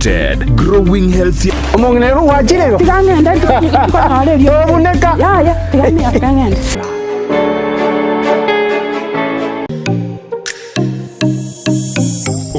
Limited, growing healthy. Omongnero wachirego. Tigangende yo buneka. Ya, tigangende.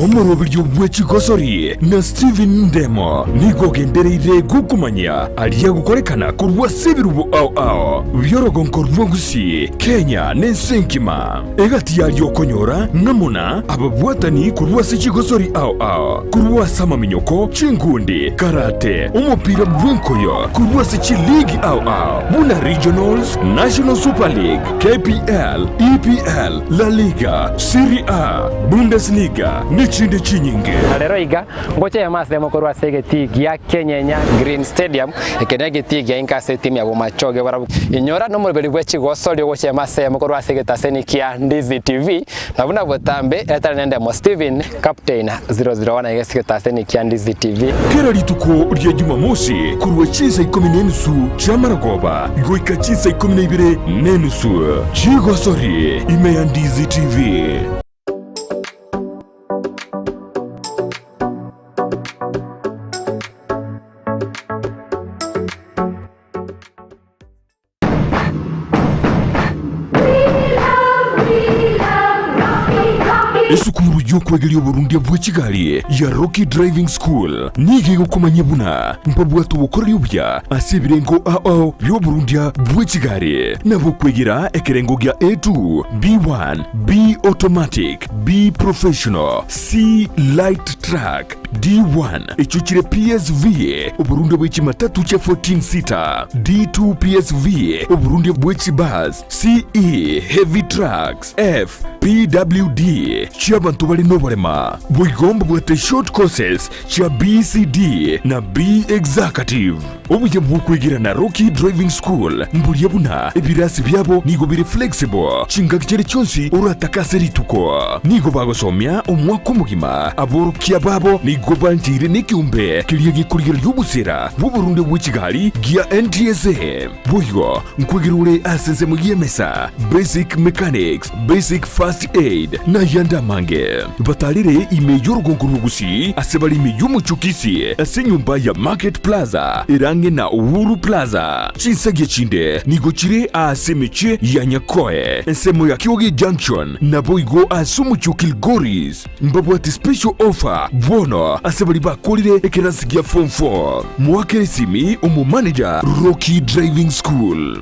Omurobiryo bw'ekigosori na Steven Ndemo nigo gendereire gukumanya aliya gukorekana kurwa sebirubu ao byorogonko rwa Gusii Kenya n'ensenkima egati yalyo konyora namuna ababwatani kurwa sekigosori ao kurwa sama minyoko chingundi karate umupira bwenkoyo kurwa sechi league ao buna regionals National Super League KPL EPL La Liga Serie A Bundesliga chinde chinyinge alero iga ngoche ya mas demo korwa sege tigi ya Kenya Green Stadium ekenege tigi ya inka se team ya bomachoge bara inyora no mubeli bwechi gosoli ngoche ya mas ya korwa sege taseni kia Ndizi TV nabuna botambe eta nende mo Steven captain 001 yesike taseni kia Ndizi TV kera lituko rya Jumamosi kurwa chisa 14 chamara goba goika chisa 12 chigosori ime ya Ndizi TV. Esukuru y'okwegerya Burundi bw'ekigali ya Rocky Driving School nige gukomanya buna mpabwatu bukorera ubya asibirengo ao byo Burundi bw'ekigali nabo kwegera ekerengo gya A2 B1 B automatic B professional C light track D1 echuchire PSV Burundi bw'ekimatatu cha 14 seater D2 PSV Burundi bw'ekibus CE heavy trucks F PWD Chiabantu bali no barema bwigomba bwate short courses cha BCD na B executive obuje bwukwigira na Rocky Driving School mburiye buna ebirasi byabo nigo biri flexible chinga kicere cyonsi uratakase rituko nigo bagosomya omwako mugima aborokia babo nigo bantire nikiumbe kiliye gikurira y'ubusera bu Burundi bw'ikigali gia NTSA bwigo nkwigirure asenze mugiyemesa basic mechanics basic first aid na yanda mange batalire ime y'urugongo Gusii asebali ime y'umuchukisi asenyumba ya Market Plaza irange na Uhuru Plaza chinsage chinde nigo chire asemeche ya Nyakoe ensemo ya Kioge Junction na boigo asumuchukil Goris mbabwati special offer bono asebali bakolire ekerasigia form 4 mwakere simi umu manager Rocky Driving School.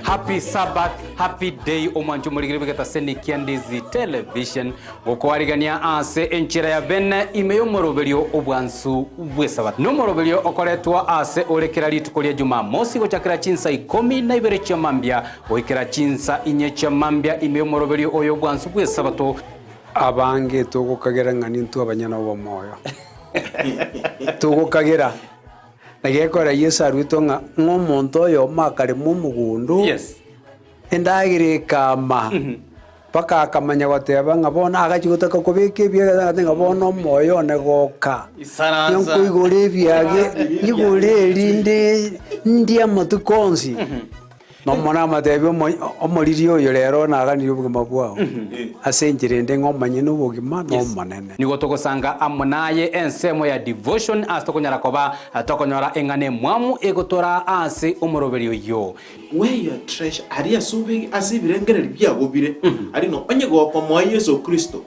Happy Sabbath, happy day omanju muligiribega taseni kia Ndizi television gukwarigania ase enchira ya bene imeyo morobelio obwansu bwe Sabbath no morobelio okoretwa ase orekera litukolia Jumamosi gochakira chinsa 12 cha mambia oikera chinsa 4 cha mambia imeyo morobelio oyo bwansu bwe Sabbath abange tugukagera ngani ntu abanyana bo moyo tugukagera nagekora Yesu arwito ngomonto yo makare mu mugundu yes endagire kama paka akamanya wateba ngabona agachigotaka kubike bya ngabona moyo negoka isaranza yonkuyigore byage yigore linde ndia mutukonzi no mona matebe omoririo yo rero nagani ubugima bwao asenjirende ngomanye n'ubugima no manene nigo togosanga amunaye ensemo ya devotion astokonyara koba atokonyora engane mwamu egotora ase omoroberio yo where your treasure ari asubi asibirengere byabo bire ari no onye go kwa Yesu Kristo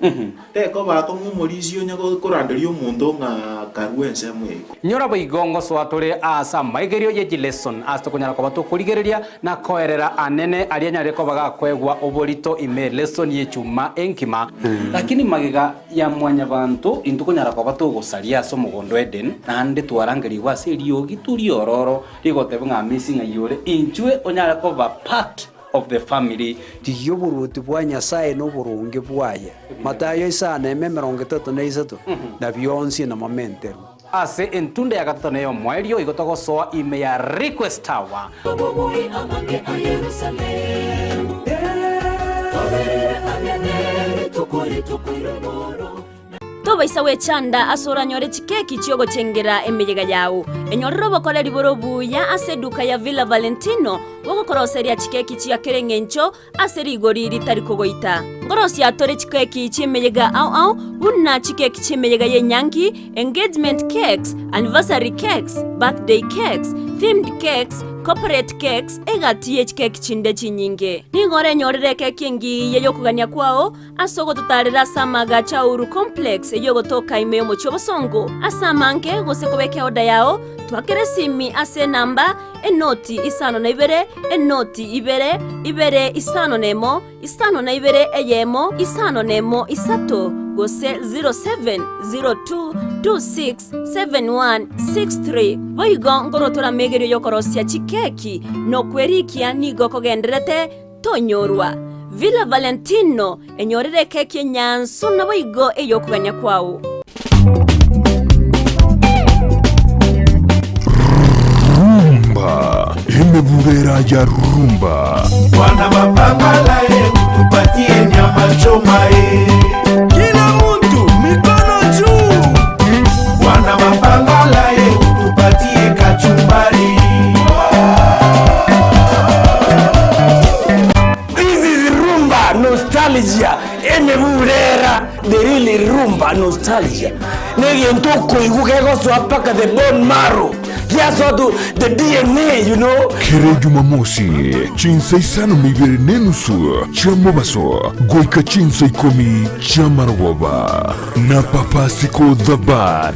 teko bako ngumurizio nyago koranderio mundo nga karwense mweko nyora boigongo swatore asa maigerio ye lesson astokonyara koba to kurigereria na koerera anene alianyare ko baga kwegwa oborito ime lesson ye chuma enkima lakini magiga ya mwanya bantu intukonyara ko bato gosaria so mugondo Eden nande twarangeri wase riogi turi ororo rigotebe nga missing ayore inchwe onyara ko ba part of the family diyoburuti bwa Nyasaye no burunge bwaye Matayo 6:33 na byonsi na momentero ase entunde ya gatatu neyo mwerio igotogo soa ime ya request tower no baisa wechanda asora nyore chikeki chiogo chengera emeyega yao enyorero bokole liboro buya aseduka ya Villa Valentino wogo koroseria chikeki chia kerengencho aseri igori ritari kogoita ngorosi atore chikeki chimeyega au bunna chikeki chimeyega yenyangi engagement cakes anniversary cakes birthday cakes themed cakes corporate cakes egati cake chinde chinyinge ningore nyorere keki ngi yeyo kugania kwao asogo tutarira samaga chauru complex yeyo gotoka imeyo mochobosongo asamange gose kobeke oda yao twakere simi ase namba enoti isano na ibere enoti ibere isano nemo isano na ibere eyemo isano nemo isato gose 0702267163 boigo ngorotora megerio yokorosia chikeki no kwerikia nigo kogenderete tonyorwa Villa Valentino enyorere keki nyanso na boigo eyokuganya kwao Rumba imebubera ya rumba Wana mapambala tupatie nyama choma kila mtu mikono juu Wana mapambala tupatie kachumbari This is rumba nostalgia imebubera the really rumba nostalgia negi ntoko igukego swapaka the bone marrow Yes, the DNA, you know. Kere Jumamosi, chinsa isano mibere nenusu, chamobaso, goika chinsa ikomi, chamarwoba, na papasiko the bad.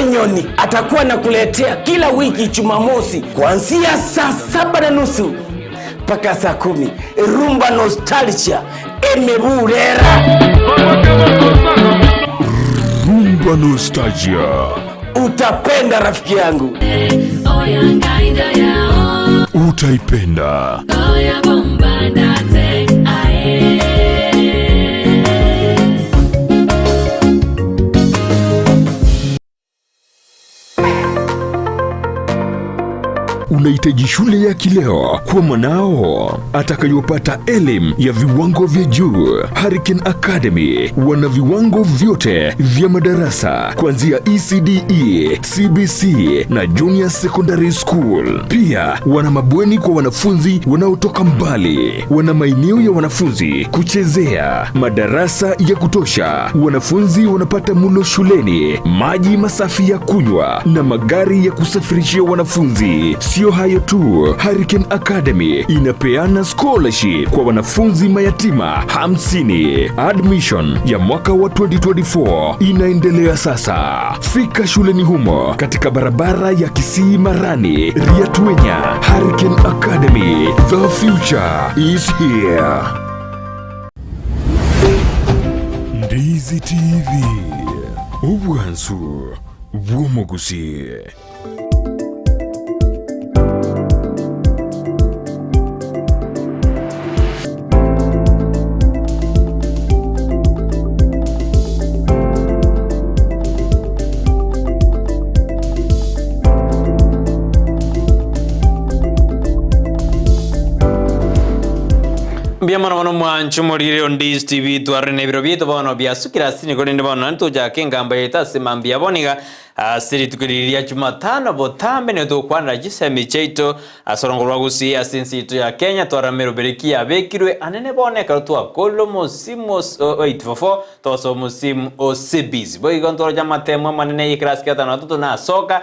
Enyoni atakuwa nakuletea kila wiki Jumamosi kuanzia saa 7:30 mpaka saa 10. Rumba nostalgia imeburera. Rumba nostalgia. Utapenda rafiki yangu. Utaipenda. Unahitaji shule ya kileo kwa mwanao atakayopata elimu ya viwango vya juu. Hurricane Academy wana viwango vyote vya madarasa kuanzia ECDE, CBC na Junior Secondary School. Pia wana mabweni kwa wanafunzi wanaotoka mbali. Wana maeneo ya wanafunzi kuchezea, madarasa ya kutosha. Wanafunzi wanapata mlo shuleni, maji masafi ya kunywa na magari ya kusafirishia wanafunzi. Sio hayo tu, Hurricane Academy inapeana scholarship kwa wanafunzi mayatima 50. Admission ya mwaka wa 2024 inaendelea sasa. Fika shuleni humo katika barabara ya Kisii Marani, Riatwenya. Hurricane Academy, the future is here. Ndizi TV, ubwansu bw'omugusi. Biamano mwanchu morire Ndizi TV twarene biro bito bono biasukira sini kolinde bono ntuja kengamba yeta simambia boniga asiri tukiriria Jumatano botambe ne dokwana gisemi cheito asorongorwa Gusii asinsitu ya Kenya twaramero beriki abekirwe anene boneka twa kolomo simos 844 toso musimu OCBs boigo ntoro jamatemo manene yikraski tano tutu na soka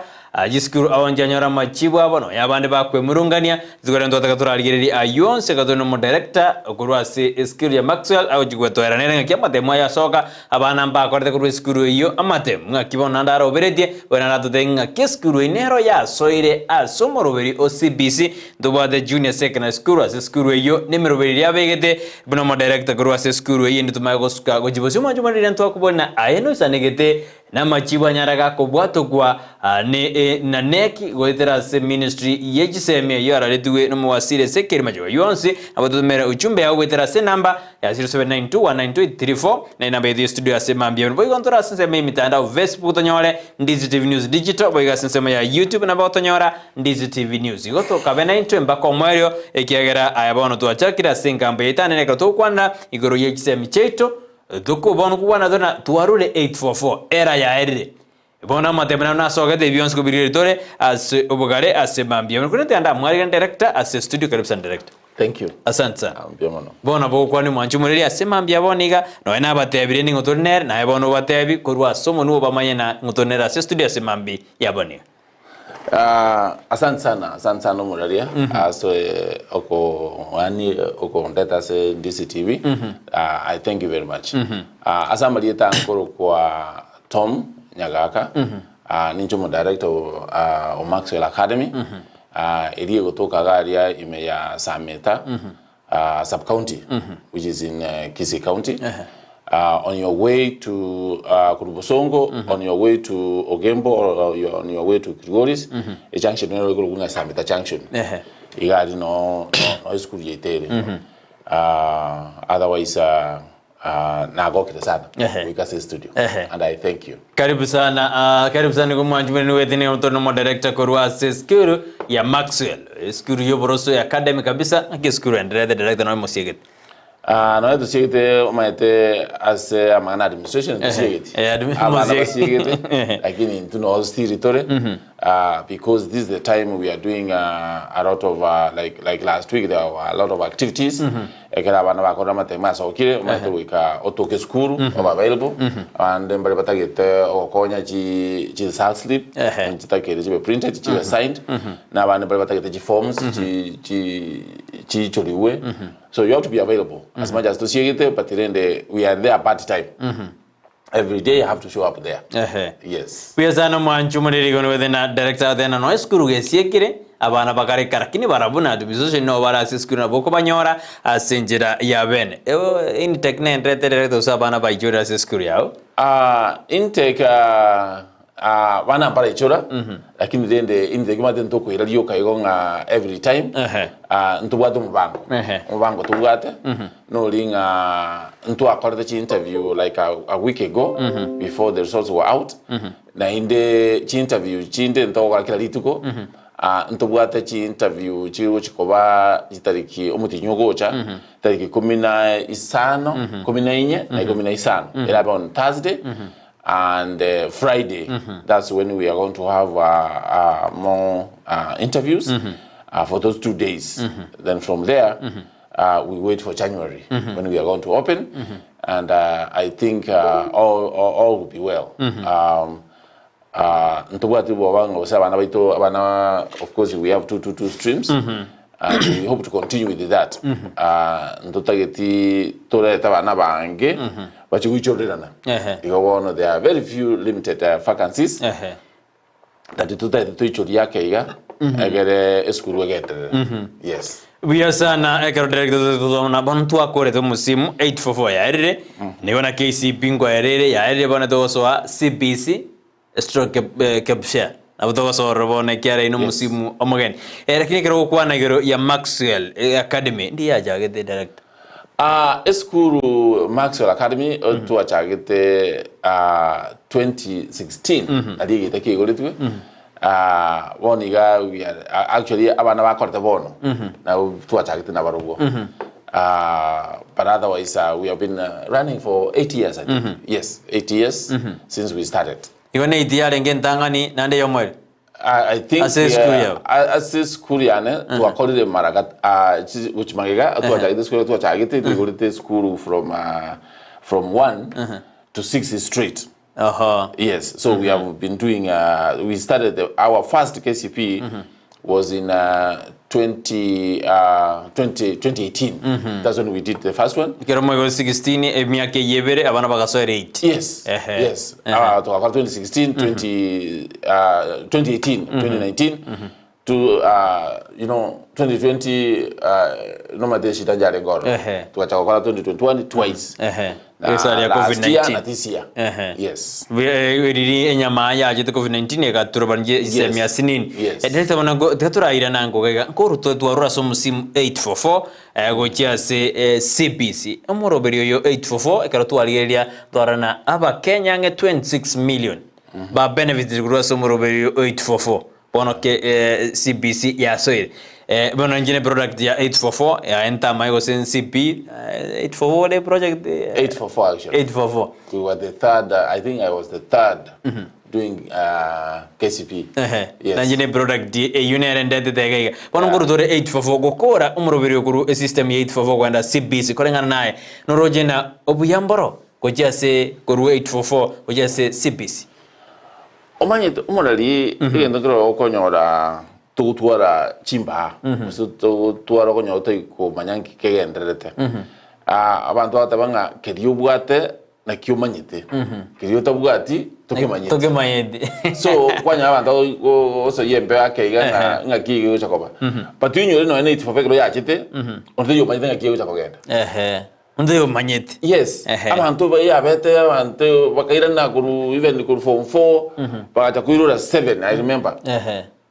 jiskuru awanja nyora machibu abono yabande bakwe murungania zigore ndo takaturarigiriri ayonse katono mo director okurwase skill ya Maxwell au jigweto eranere ngakiamatemo ya soka abana mba akorete kurwe skuru iyo amatemo ngakibona ndaro oberetie wena natutenga keskuru inero ya soire asomoroberi OCBC ndobade junior secondary school as skuru iyo nimeroberi yabegete bino mo director kurwase skuru iyo nditumaye gosuka gojibosimo jumari ntwa kubona ayeno sanegete na machibu nyaraga kubwato kwa na neki goitera se ministry yegiseme yara letuwe no mwasire sekeri majo yonse abatumera uchumbe au goitera se namba ya 0792192834 na namba ya studio asema mbia boy kontora sense me mitandao Facebook tonyore Ndizi TV News Digital boy sense ya YouTube na batonyora Ndizi TV News goto kabena into mbako mwerio ekiagera ayabono tuachakira singamba yitane ne kato kwanda igoro yegiseme cheito tuko bono kuwana dona tuarule 844 era ya erire bona matemena na soga de bions ko biritore as obogare as mambia kuna tanda mwari director as studio corruption director. Thank you. Asante sana. Bona bo kwani mwanchu muriri asemambia boniga no ena batebire ni ngotonera na bono batebi korwa somo nuo bamanye na ngotonera se studio asemambi ya boniga. Asante sana muraria. So oko wani oko ndeta se Ndizi TV. I thank you very much. Asamali tankoro kwa Tom Nyagaka. Ninjomo director of Maxwell Academy. Area gotoka garia ime ya Sameta sub county which is in Kisii County. On your way to Kurubosongo, on your way to Ogembo, or on your way to Krigoris, a junction no go gunga Sameta junction. Igari no school yetere. Otherwise nagoke sana Gusii studio. And I thank you. Karibu sana kwa mwanjumeni wethini autonomo director korwa skuru ya Maxwell. Skuru yoboroso ya academy kabisa na skuru endelea director na mosiget. No to see it maite as amana administration to see it. Amana see it. Lakini into no territory. Because this is the time we are doing a lot of like last week there were a lot of activities. Ekera bana bakora matema so kire maite wika otoke skuru available and then bali batagete okonya chi sal slip and chitakere chibe printed chibe signed na bana bali batagete chi forms chi choliwe. So you have to be available as much as to see it, but we are there part time. Every day you have to show up there. Yes. We are sana mwanchu muriri gono wethina director thena no skuru gesiekire abana bakare karakini barabuna dubizo no bara skuru na boko banyora asenjira ya bene. In tekne entretere to sabana baijura skuru yao. Intake wana para ichora lakini dende inde kima dento ko iradio kaigonga every time ntubwate mubango tubwate no linga ntu akorde chi interview like a week ago before the results were out na inde chi interview chinde ntoka kila lituko ntubwate chi interview chiwo chikoba itariki omutinyogocha tariki 15 14 na 15 era on Thursday. And Friday, that's when we are going to have more interviews for those 2 days. Then from there, we wait for January when we are going to open. And I think all will be well. Of course, we have two streams. And we hope to continue with that. But we children, there are very few limited vacancies. That yes. We are sana ekaro director na bantu akore to musimu 844 ya erere niona K.C.P.E ngo erere ya erere bana to so CBC stroke capture abuto so robone kiara ino musimu omogen lakini kero kwa na gero ya Maxwell Academy ndi ya jagete director School Maxwell Academy to achagete 2016 adi gitake goletwe woniga we are actually abana bakorte bono na to achagete na barugo but otherwise we have been running for 8 years I think. Yes, 8 years since we started. Ione idiare ngentangani nande yomwe I think as school yana to according to Maragat which Magiga to achagete school to achagete to go school from 1 to 6 straight. Yes, so we have been doing we started our first K.C.P.E was in 2018. That's when we did the first one. Kero mo 16 miaka yebere abana bagasoere 8. Yes. Yes. To 2016, 2018, 2019 to 2020 no madeshi tajare ngoro. Tukachakwa 2021 twice. Last year and this year. Yes. We enyama ya jete COVID-19 ekaturobanje isemia sinin. Edete bana go tetura ira nango ga ko twarura so musimu 844 go chiase CBC. Amoroberio yo 844 ekarotwariria twarana aba Kenya nge 26 million. Ba benefit gura so moroberio 844. bono ke CBC ya soire bono njine product ya 844 ya enta maigo sen CP 844 the project 844 actually 844 we were the third I think I was the third doing K.C.P.E. Yes. Nanjine product unit ndete tegega bono nguru dore 844 gokora umurubiri kuru system ya 844 kwenda CBC korengana naye norojena obuyamboro kujase kuru 844 kujase CBC omanye umurali igendo ngiro okonyora tutwara chimba so tutwara okonyora ko manyanki kegenderete abantu batabanga keriobwate na kiumanyite keriyo tabwati tokemanyite so kwanya abantu oso yembe akeiga ngaki chakoba patunyo no ene itifofekero yachite onde yo manyite ngaki chakogenda onde yo manyite yes abantu bayabete abantu bakaira na kuru even kuru form 4 bakacha kuirura 7 I remember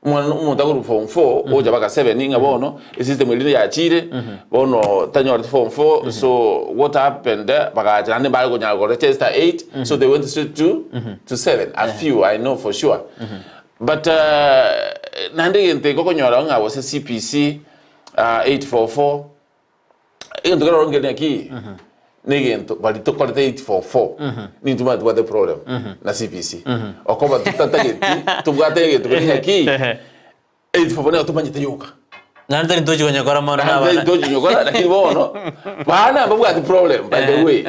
umuntu akuru form 4 oja baka 7 inga bono system ile yachire bono tanyo form 4 so what happened bakacha nane bali kunya ko register 8 so they went straight to 7 a few I know for sure but nande gente kokonyora nga wose CPC 844 into garo ngene aki negento bali to quality 844 ni tuma to the problem na CPC okoba tutatageti tugate to aki 844 ne tumanyite yoka nanda ndoji konyakora mona na bana ndoji nyokora lakini bono bana babuga the problem by the way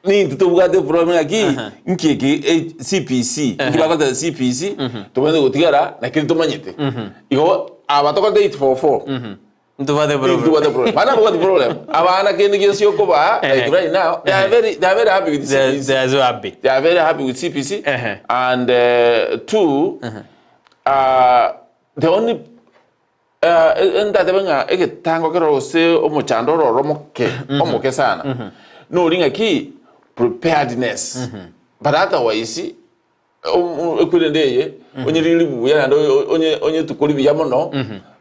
ni tubuga the problem aki nkiki CPC nkibakata CPC tumende gutigara lakini tumanyite igo abatoka 844 Ntuwade problem. Mana buat problem. Abana kini kisio koba. Like right now, they are very happy with CPC. They are so happy. They are very happy with CPC. And two, the only enda tebenga eke tango kero se omochando omoke sana. No ringa ki preparedness. But otherwise, ekwendeye onye rilibu ya ndo onye tukoli biyamono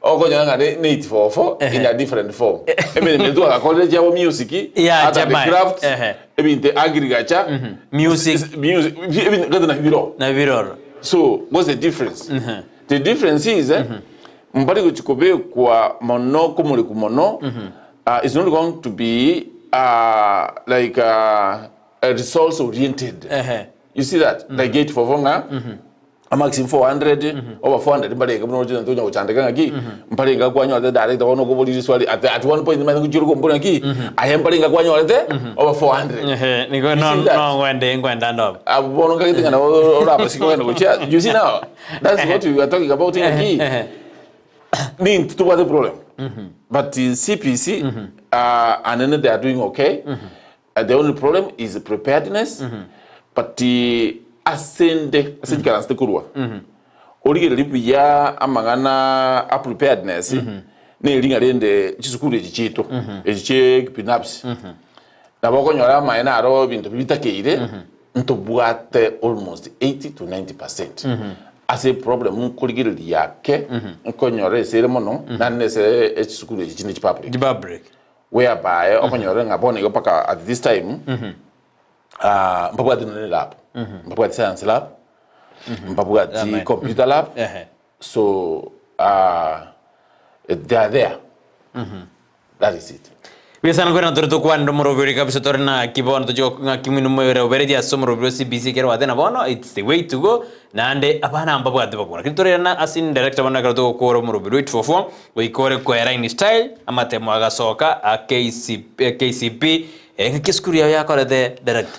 okonya ngade 844 in a different form ebe ndo ka college ya music at the craft ebe the agriculture music ebe ngade na biro so what's the difference the difference is mbali kuchikobe kwa mono kumuli kumono is not going to be like a results oriented. You see that? Like gate for vonga, a maximum 400 over 400. Mbali kabno jina tunya uchandeka ngaki. Mbali ngakwanyo ate direct ono ko boli swali at one point mali kujuru ko mbona ngaki. I am mbali ngakwanyo ate over 400. Niko no ngwenda ndo. Abono ngaki tinga na ora basiko ngenda kucha. You see now? That's what we are talking about ngaki. Ni to what the problem. But in CPC and then they are doing okay. The only problem is preparedness. But asende karanste kurwa origere libuya amagana a preparedness ne linga rende chisukuru echichito echiche pinaps na bokonyora maena aro bintu bitakeire ntobwate almost 80 to 90% as a problem kurigere yake nkonyora esere mono nanese echisukuru echichine public whereby okonyora ngabone gopaka at this time mpapugati lab, mpapugati science lab, mpapugati computer lab. So they are there. That is it. Biasanya kau nak terus kuan nomor beri kabisa torna kibon tu jo kimi nomor beri dia somor beri si busy kira wate na bono it's the way to go. Nande apa na ampa buat apa? Kita torna na asin director mana kalau tu kau nomor beri itu form, we kau era ini style, amate muaga soka a K.C.P.E. Kiskuria ya kau ada direct.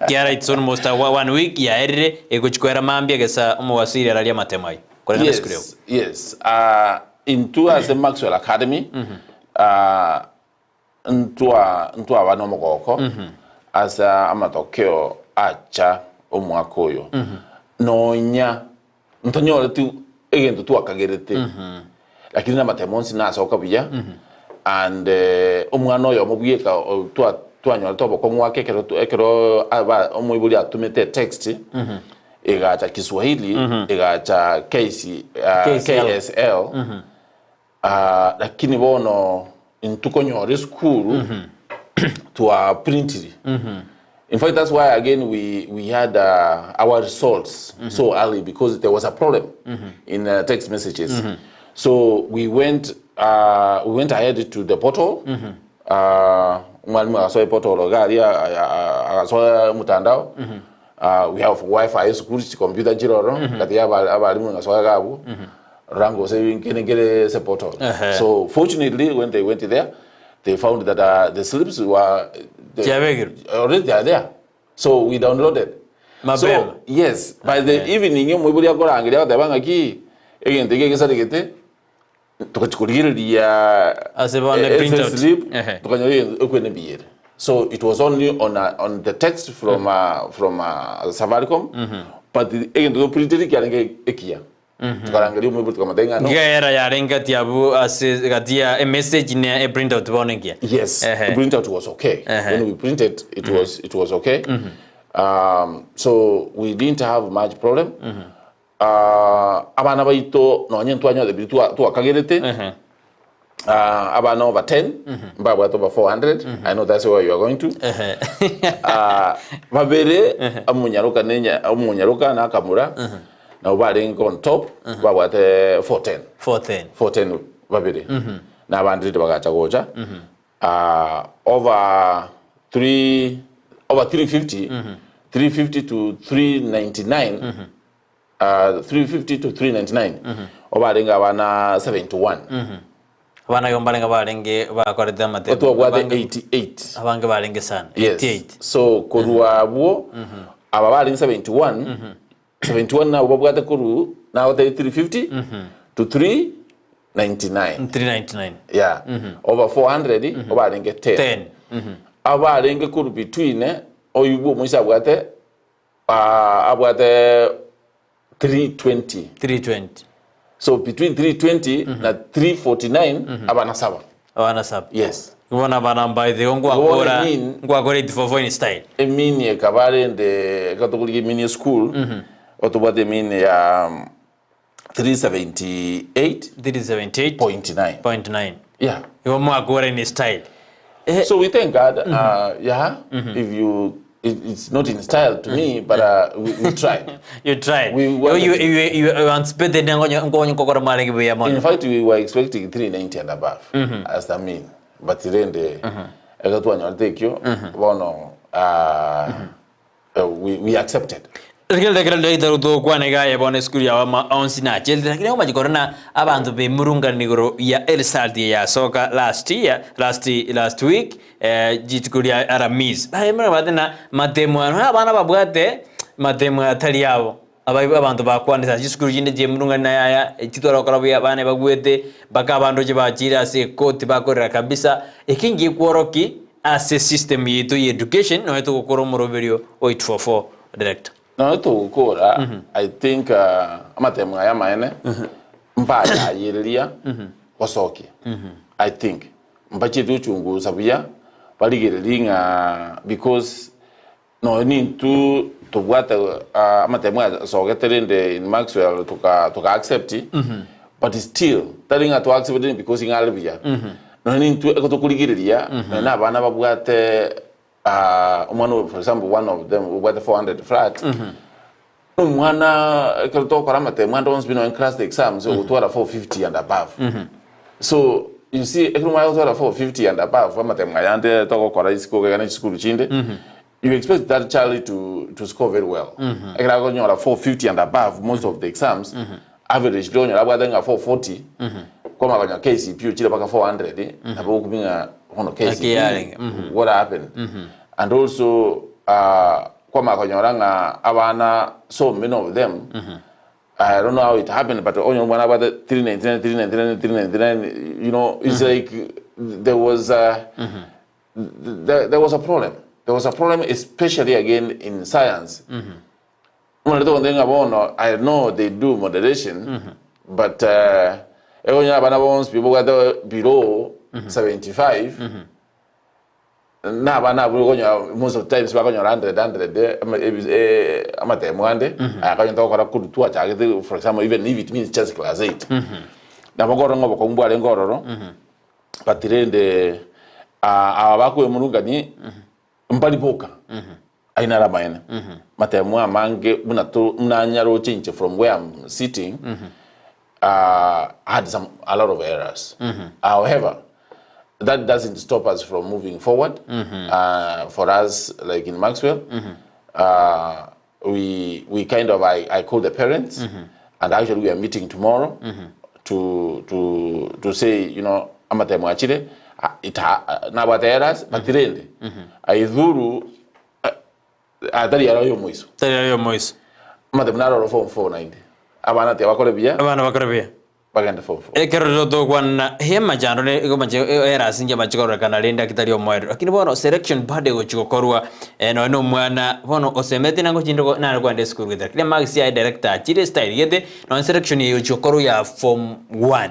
Kiara itu almost 1 week ya erre, kuchukua mambia kesa umwasiri aralia matemai. Yes. Into as a Maxwell Academy. Ntua wano mogoko asa amatokeo acha omwakoyo nonya ntonyore tu egento tu akagerete lakini na matemonsi na asa okabiya and omwana oyo mobuyeka twanyora toboko mwake ekero aba omwibuli atumete text egacha Kiswahili egacha KSL lakini bono intukonyore skuru twa printiri In fact, that's why again we had our results so early, because there was a problem in text messages. So we went ahead to the portal. Mwalimu akasoa portal gari akasoa mtandao. We have Wi-Fi school computer jiroro kati abalimu ngasoa gabu. Rango saving kenegere se portal. So fortunately, when they went there, they found that the slips were already there. So we downloaded. So yes, by the evening, you mubuli akora angilia tabanga ki again tege kesa tegete tukachukuliria slip tukanyori okwene biere. So it was only on the text from Safaricom, but again to printed kiange ekia. Tukarangalia mubuli tukamatenga no. Era ya renga tiabu katia a message in a printout bonengia. Yes, the printout was okay. When we printed, it was okay. So we didn't have much problem. Abana baito no nyentu anyo de bitu akagerete. Abana over 10, mbaba over 400. I know that's where you are going to. Babere amunyaruka na kamura. Na ubalenga on top, babate 410 babere. Na bandite bagacha gocha. Over 350 to 399. 350 to 399. Obalenga abana 71. Abana yombalenga balenge bakoreda mate. Otu abwate 88. Abange balenge sana. 88. So kodwa abo ababalenga 71. 71 na ubabwate kuru na ote 350 to 399. Yeah. Over 400 obalenga 10. Abalenga kuru between oyubo mwisa abwate 320. So between 320 na 349 abana saba. Yes. Ngona bana by the ngwa akora it for foreign style. Emini kabare de katoliki mini school. Otobate mini 378.9. Yeah. You more akora in style. So we thank God. If you it's not in style to me, but we tried. You tried. You anticipated. In fact, we were expecting 390 and above as the mean, but then we accepted. Abantu be murunga nigoro ya El Saldi ya soka last week jitukulia Aramis bahemera badena matemo abana babwate matemo atali yabo abantu bakwandisa jisukuru jinde je murunga na ya chitora karabu abana bagwete bakabandu je bachira se koti bakorera kabisa ekingi kworoki as a system yetu education no eto kokoro moroberio 844 director. No, I think amatemu ya maene mpaya yelia wasoki. I think mpache tu chungu sabuya baligelinga because no need to what amatemu ya sogeterinde in Maxwell to accept it. But still telling her to accept it because in Alabia. No need to ekotokuligelia na bana babwate for example, one of them we got 400 flat. Mwana kalto karamate mwanda once been in class the exams so to 450 and above. So you see everyone to 450 and above famate mwayande toko kora isiko kana school chinde. You expect that child to score very well. Ekra go nyora 450 and above most of the exams. Average do nyora bwadenga 440. Koma kanya K.C.P.E chile paka 400 abo kubinga hono K.C.P.E. What happened? And also koma kanyoranga abana so many of them I don't know how it happened, but only one about 399 you know it's like there was a problem. There was a problem, especially again in science. I know they do moderation, but people got below 75. Most of the times we're going 100 for example, even if it means just class 8. But then the Abaku Murugani Mpalipoka. aina ramayana matemwa mange una nyaro change from where I'm sitting had a lot of errors. However, that doesn't stop us from moving forward. For us, like in Maxwell, we kind of I call the parents, and actually we are meeting tomorrow to say, you know, amatemo achile na bateras batirende aidhuru atari yaro moiso matemna ro form 490 abana te bakore bia bagenda form 4 ekero to kwana hema jando ne go manje era sinja machikoro kana lenda kitari omwedo lakini bono selection bade go chikokorwa no mwana bono osemete nango chindo na kwande school with the maxi director chire style yete no selection yo chikokorwa ya form 1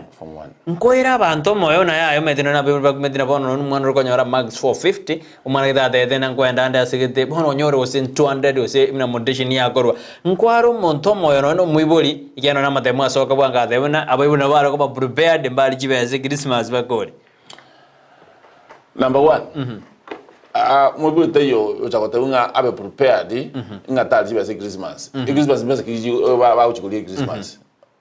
nkoira abantu moyo na yayo metino na bibu bakumetina bono mwana ro konyora max 450 umwana githa de na kwenda anda sigete bono nyore ose 200 ose ina moderation ya korwa nkwaro monto moyo no muiboli ikeno na matemo asoka bwanga thebona abona baro ko prepared mbali chibeze Christmas bakore. Number 1. Muibuli tayo uchakote unga abe prepared nga tali chibeze Christmas. Christmas mbese kiji ba uchikulie Christmas.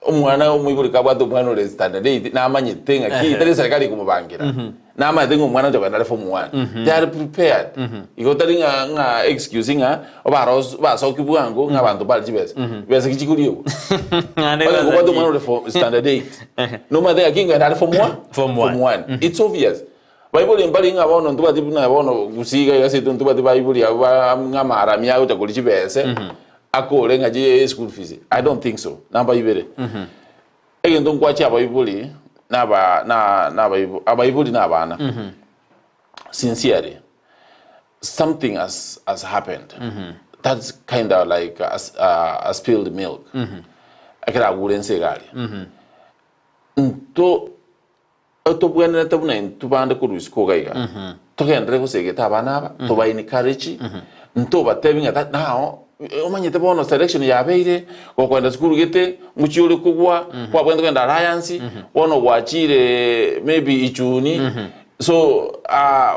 Umwana muibuli kabwato mwana le standard date na amanye tenga ki tali serikali kumubangira. Na amanye tenga umwana jo kana form 1. They are prepared. Igotali nga excuse nga obaros ba so kibuango nga bantu bali chibeze. Bese kichikuliyo. Ngane mwana le form standard date. No matter kinga na form 1. Form 1. It's obvious. Bible mbali nga bono ntuba tipu na bono Gusii yase ntuba tiba Bible ya nga maramia utakuli chibeze. Akole nga je school fees. I don't think so. Namba ibere. Egendo nkwachi abayibuli abayibuli n'abana. Sincerely, something has happened. That's kind of like a spilled milk. Akira gulense gali. Nto otobwana tabuna ntubande kurusko gaiga. Tokendre kusegeta abana aba toba encourage. Nto batebinga that now omanyete bono selection ya beire okwenda school gete muchiule kugwa kwa kwenda alliance wono gwachire maybe ichuni so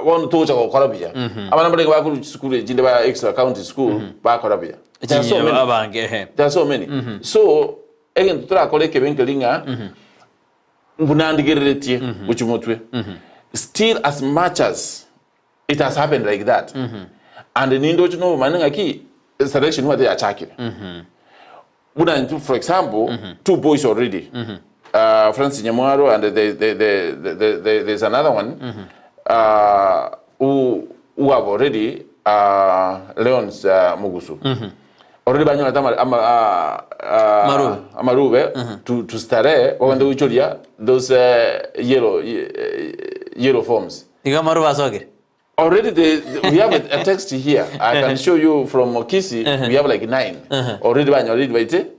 wono tocha ko korabia abana bale ba ku school jinde ba extra county school ba korabia there are so many so again tutra koleke benkelinga mbunandigeretie uchumotwe still as much as it has happened like that and nindo chino mananga ki selection what they are checking. For example, 2 boys already. Francis Nyamwaro and there's another one who have already Leon's Mugusu. Already banyo Amarube to stare when the ucholia those yellow forms. Igamaru asoge. Already we have a text here. I can show you from Kisii. We have like 9 already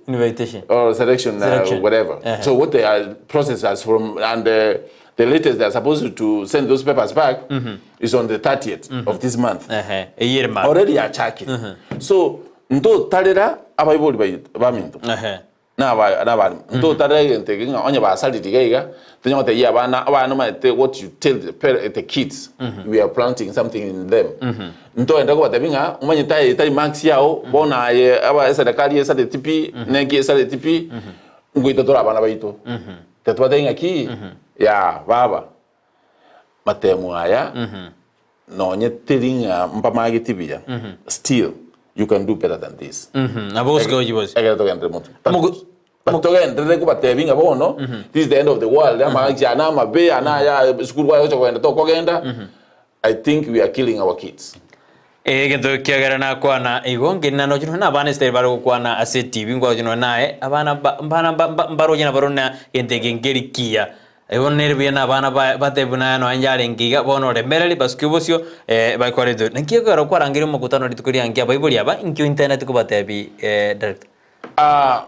invitation or selection. Whatever. So what they are processed as from and the latest they are supposed to send those papers back is on the 30th of this month. A year month. Already are checking. So ndo talera abayiboli baminto. Na ndo talera nteginga onye ba sality gaiga. What you tell the kids, we are planting something in them. Nto enda ko batabinga umanye tai max yao bona aba serikali esa de tipi negi esa de tipi ngwito tora bana baito. Tetwa tenga ki ya baba matemu aya no nye telinga mpama gitibia. Still you can do better than this. Abos go jibos. Ega to gendre mutu. This is the end of the world. I think we are killing our kids. Gento kiagarana kwana igonge na nojuno na bana stay baro kwana ase TV ngwa juno nae abana baro jina barona gente gengeri kia ebonere bina abana batebuna no anjale ngiga bono remereli baskubosio ba koredo nkiyo garo kwarangire mukutano litukuri angia Bible yaba inkyo internet ko batebi direct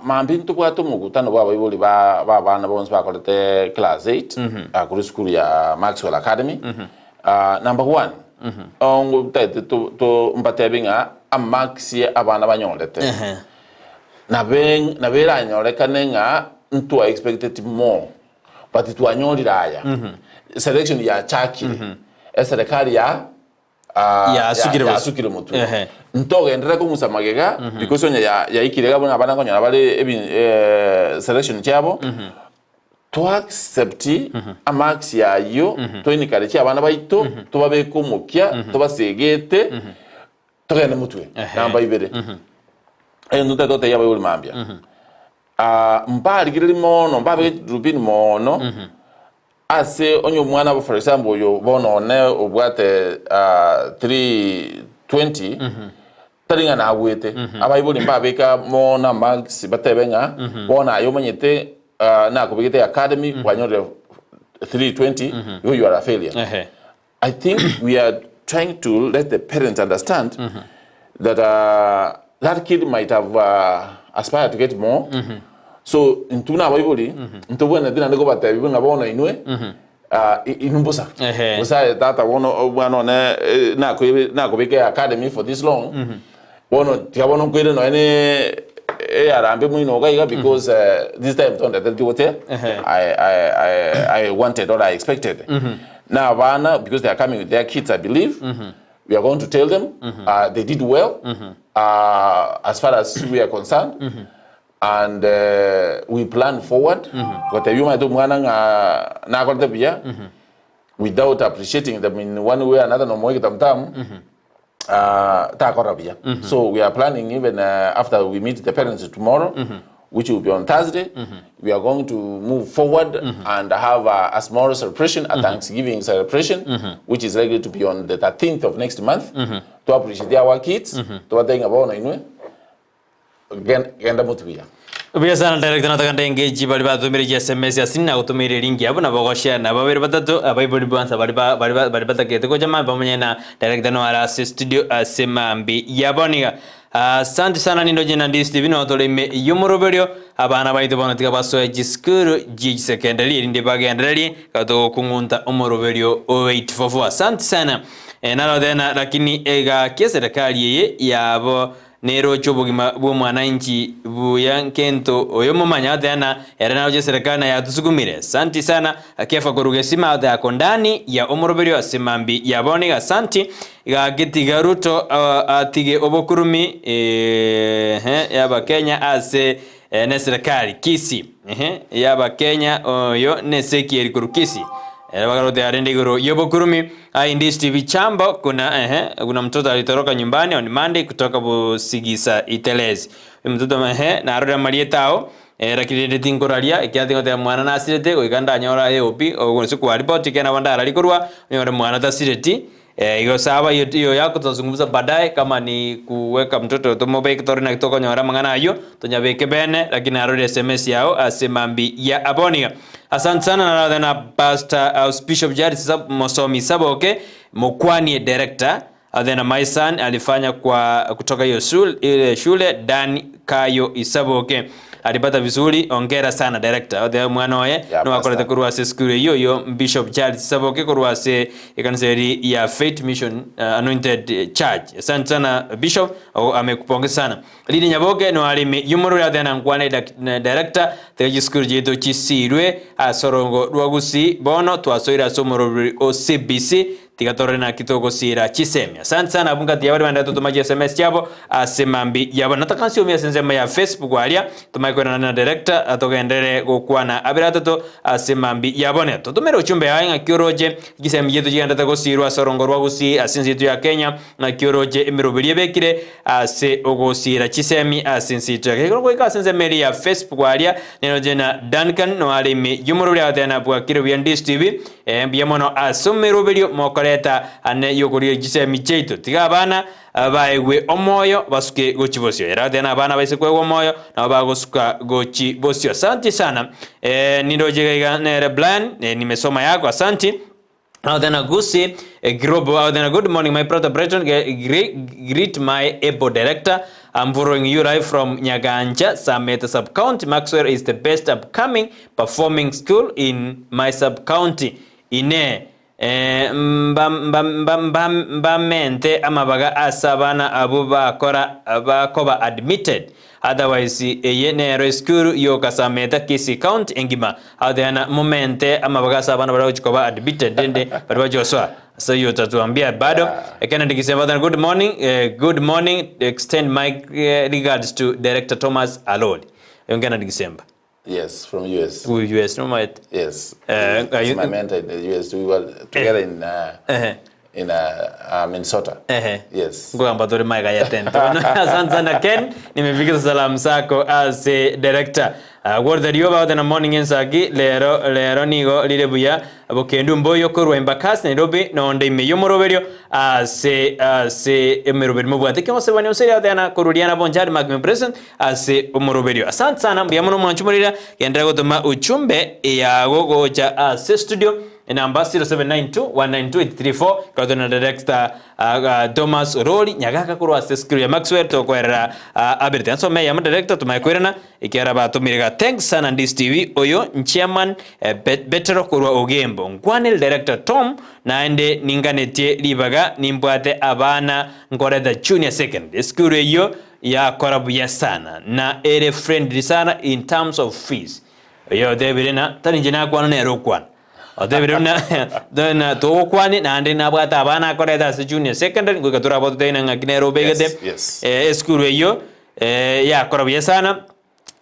Mambintu kwa mukutano bwa Bible ba bana bonse ba kolete class 8 kuri school ya Maxwell Academy. Number 1 ongo tete to mbatebinga amaxi abana banyolete na bera nyoleka nenga ntu expected more but it wanyolira aya selection ya chaki serikali ya asukire mutwe ntogendera ko musamagega because onya ya ikirega bona abana konya bale selection cyabo to accept a max ya yo to inikare cya abana baito to babeko mukya to basegete to genda mutwe namba ibere nduta to yaba uri mambya mbali girimo mono mbabe rubin mono ase onyo mwana for example yo bono ne obwate 320 taringa na wete abayibuli mbabeka mona max batebenga bona yo manyete na kubigete academy kwanyore 320 you are a failure. I think we are trying to let the parents understand that that kid might have aspired to get more. So intuna abayibuli ntobona dina ndiko batebi ngabona inwe inumbusa busa tata wono na kubike academy for this long wono tiabono kwire no ene arambe muino gaiga because this time don't that do what I wanted or I expected. Now bana because they are coming with their kids, I believe we are going to tell them they did well as far as we are concerned. And we plan forward without appreciating them in one way or another. So we are planning even after we meet the parents tomorrow, which will be on Thursday, we are going to move forward and have a small celebration, a Thanksgiving celebration, which is likely to be on the 13th of next month, to appreciate our kids, to what they about genda mutuia. Ubia sana director natakanda engage bali batumire SMS asina utumire link yabo na bagosha na babiri batatu abayibuli banza bali batakete ko jamaa pamoja na director no ala studio Semambi yaboniga. Asante sana nindo jina Ndizi TV no toleme yumoroberio abana baito bana tika baso jiskuru ji secondary inde bagendali kato kungunta umoroberio 0844. Asante sana nalo tena lakini ega serikali yeye yabo nero chobugima bwo mwananchi buyankento oyo mumanya tena era nayo serikali ya tusugumire. Asante sana akiafa kurugesima yako ndani ya umoroberio asemambi yaboniga. Asante ga gitiga Ruto atige obokurumi yaba Kenya ase ne serikali Kisii yaba Kenya oyo neseki erikuru Kisii bagarote arende guru yobokurumi Ndizi TV chambo kuna mtoto alitoroka nyumbani on Monday kutoka Busigisa Itelezi mtoto na arora marietao rakirinde tinkoralia ikiathi ngote mwana na asirete goikanda nyora eopi ogonsiku wa report kena bandara likurwa nyore mwana tasireti hiyo sawa hiyo yako tutazungumza baadaye kama ni kuweka mtoto tomobe kitori na kitoko nyora mangana hiyo tonyabeke bene lakini arode SMS yao asemambi ya abonia. Asante sana na Pastor Bishop Jari Mosomi Saboke Mokwani director then my son alifanya kwa kutoka hiyo shule Dan Kayo Isaboke alipata vizuri, ongera sana director the mwana wae no akoleta kurwa se school hiyo Bishop Charles Saboke kurwa se ikanseri ya Faith Mission Anointed Church. Asante sana Bishop amekupongeza sana Lidi Nyaboke no alimi yumuru ya thana ngwane director the school jeto Kisirwe asorongo rwagusi bono twasoira somoro OCBC tigatore na kitoko sira chisemi. Asante sana abungati ya wale wanda tutumaji SMS chabo asemambi yabo nataka nsio mia senzema ya Facebook walia tumaikona na director atogendere gukwana abiratoto asemambi yabone tutumero uchumbe yainga kioroje gisemi yetu jiganda tako sirwa sorongorwa gusi asinzitu ya Kenya na kioroje emirobirie bekire ase ogosira chisemi asinzitu ya Kenya kwa senzemeri ya Facebook walia neno jena Duncan no alimi yumuru ya tena bwa kire bya Ndizi TV mbiyamono asomero video mokoreta ane yokurie gisemi cheito tiga bana baegwe omoyo basuke gochibosio era tena bana baise kwe omoyo na bagosuka gochibosio. Asante sana nindojega nere plan nimesoma yako. Asante now then Gusii Grobo then good morning my brother Breton greet my able director. I'm following you right from Nyagaka Sameta sub-county. Maxwell is the best upcoming performing school in my sub-county. Ine mbamente amabaga asabana abuba koba admitted otherwise eye nero skuru yo kasameta Kisii County engima adana momente ama bagasa bana baro chikoba admitted dende baro joswa so yo tatuambia bado ekana ndikisema good morning extend my regards to Dir.Thomas Alod yongana ndikisema. Yes, from US. US, no mate. Yes. He's my mentor in the US. We were together in Minnesota. Yes. Ngo ambatori maiga ya tento. Asante sana Ken, nimefikisha salamu zako as a director. Word that you about in the morning insagi lero nigo lilebuya abokendu mboyo korwa embakasi Nairobi no ndime yomoroberio as emeroberio mubwate kemo se banyo seria dana korudiana bonjari magme present as omoroberio. Asante sana mbiamono mwanchumurira yendera gutuma uchumbe ya gogoja as studio number 0792192834 kadona director Thomas Orori Nyagaka kurwa skru ya Maxwell to kwera Abert so me ya director to makwirana ikiara ba tumirega thanks sana Ndizi TV oyo chairman betero kurwa ogembo nkwanel director Tom naende ninganetie libaga nimbwate abana ngore the junior second skru yo ya korabu ya sana na ere friendly sana in terms of fees yo debirena taninjina kwana nero kwana Odebiruna dona to kwani na ande na bwata abana koreda se junior secondary ngukatura bote na nginero begede school yo ya korabye sana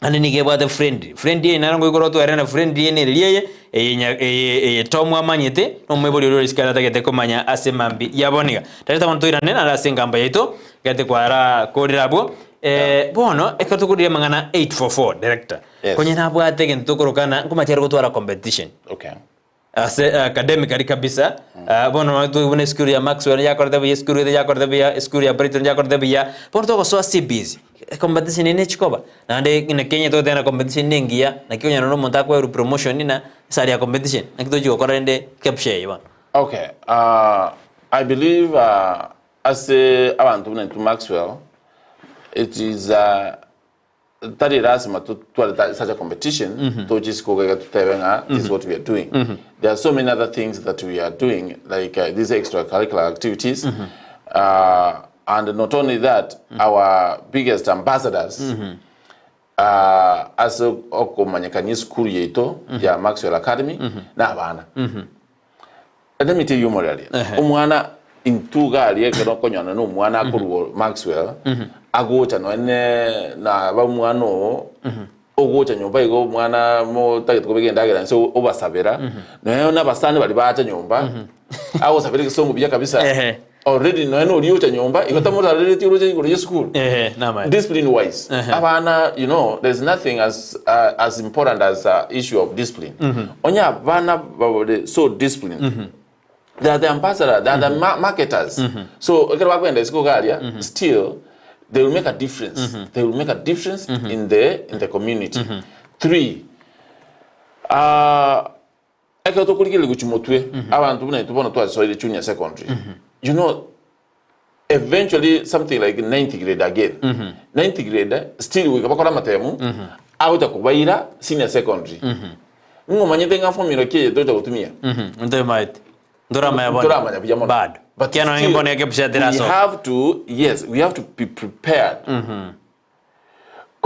ande nige bwata friend na ngo ikoro arena friend ne liye Tom amanyete no mweboli ro iskala tagete komanya asemambi yaboniga tareta montoira nena la sengamba yeto gate kwara kodirabo bono ekatukudia mangana 844 director kwenye na bwata gentukorokana ngumachero gutwara competition okay academically kabisa bono tu school ya Maxwell ya korda bia school ya korda bia school ya Britain ya korda bia porto ko so busy competition ine chikoba na ande ina Kenya to tena competition ningia na Kenya no monta kwa promotion ina sari ya competition na kito jiko korende capture ba. Okay, I believe as abantu to Maxwell it is that is such a competition to just go to Tevenga is what we are doing. There are so many other things that we are doing, like these extracurricular activities. And not only that, our biggest ambassadors as okomanyekani school yeto ya Maxwell Academy na abana. Let me tell you more earlier. Umwana intuga aliyekero konyana no umwana akuru Maxwell agocha no ene na ba umwana ogocha nyumba igo umwana mo tagito kubigenda so obasabera no na basane bali bacha nyumba aho sabira kisongo bya kabisa already no ene uriyocha nyumba igota mo already tirocha ingoro school discipline wise abana you know there's nothing as important as issue of discipline onya abana so discipline. They are the ambassadors, they are the marketers. So, still, they will make a difference. They will make a difference in the community. 3. Junior secondary. You know, eventually something like 90th grade again. 90th grade, still we can out of senior secondary. Bad. But we have to be prepared to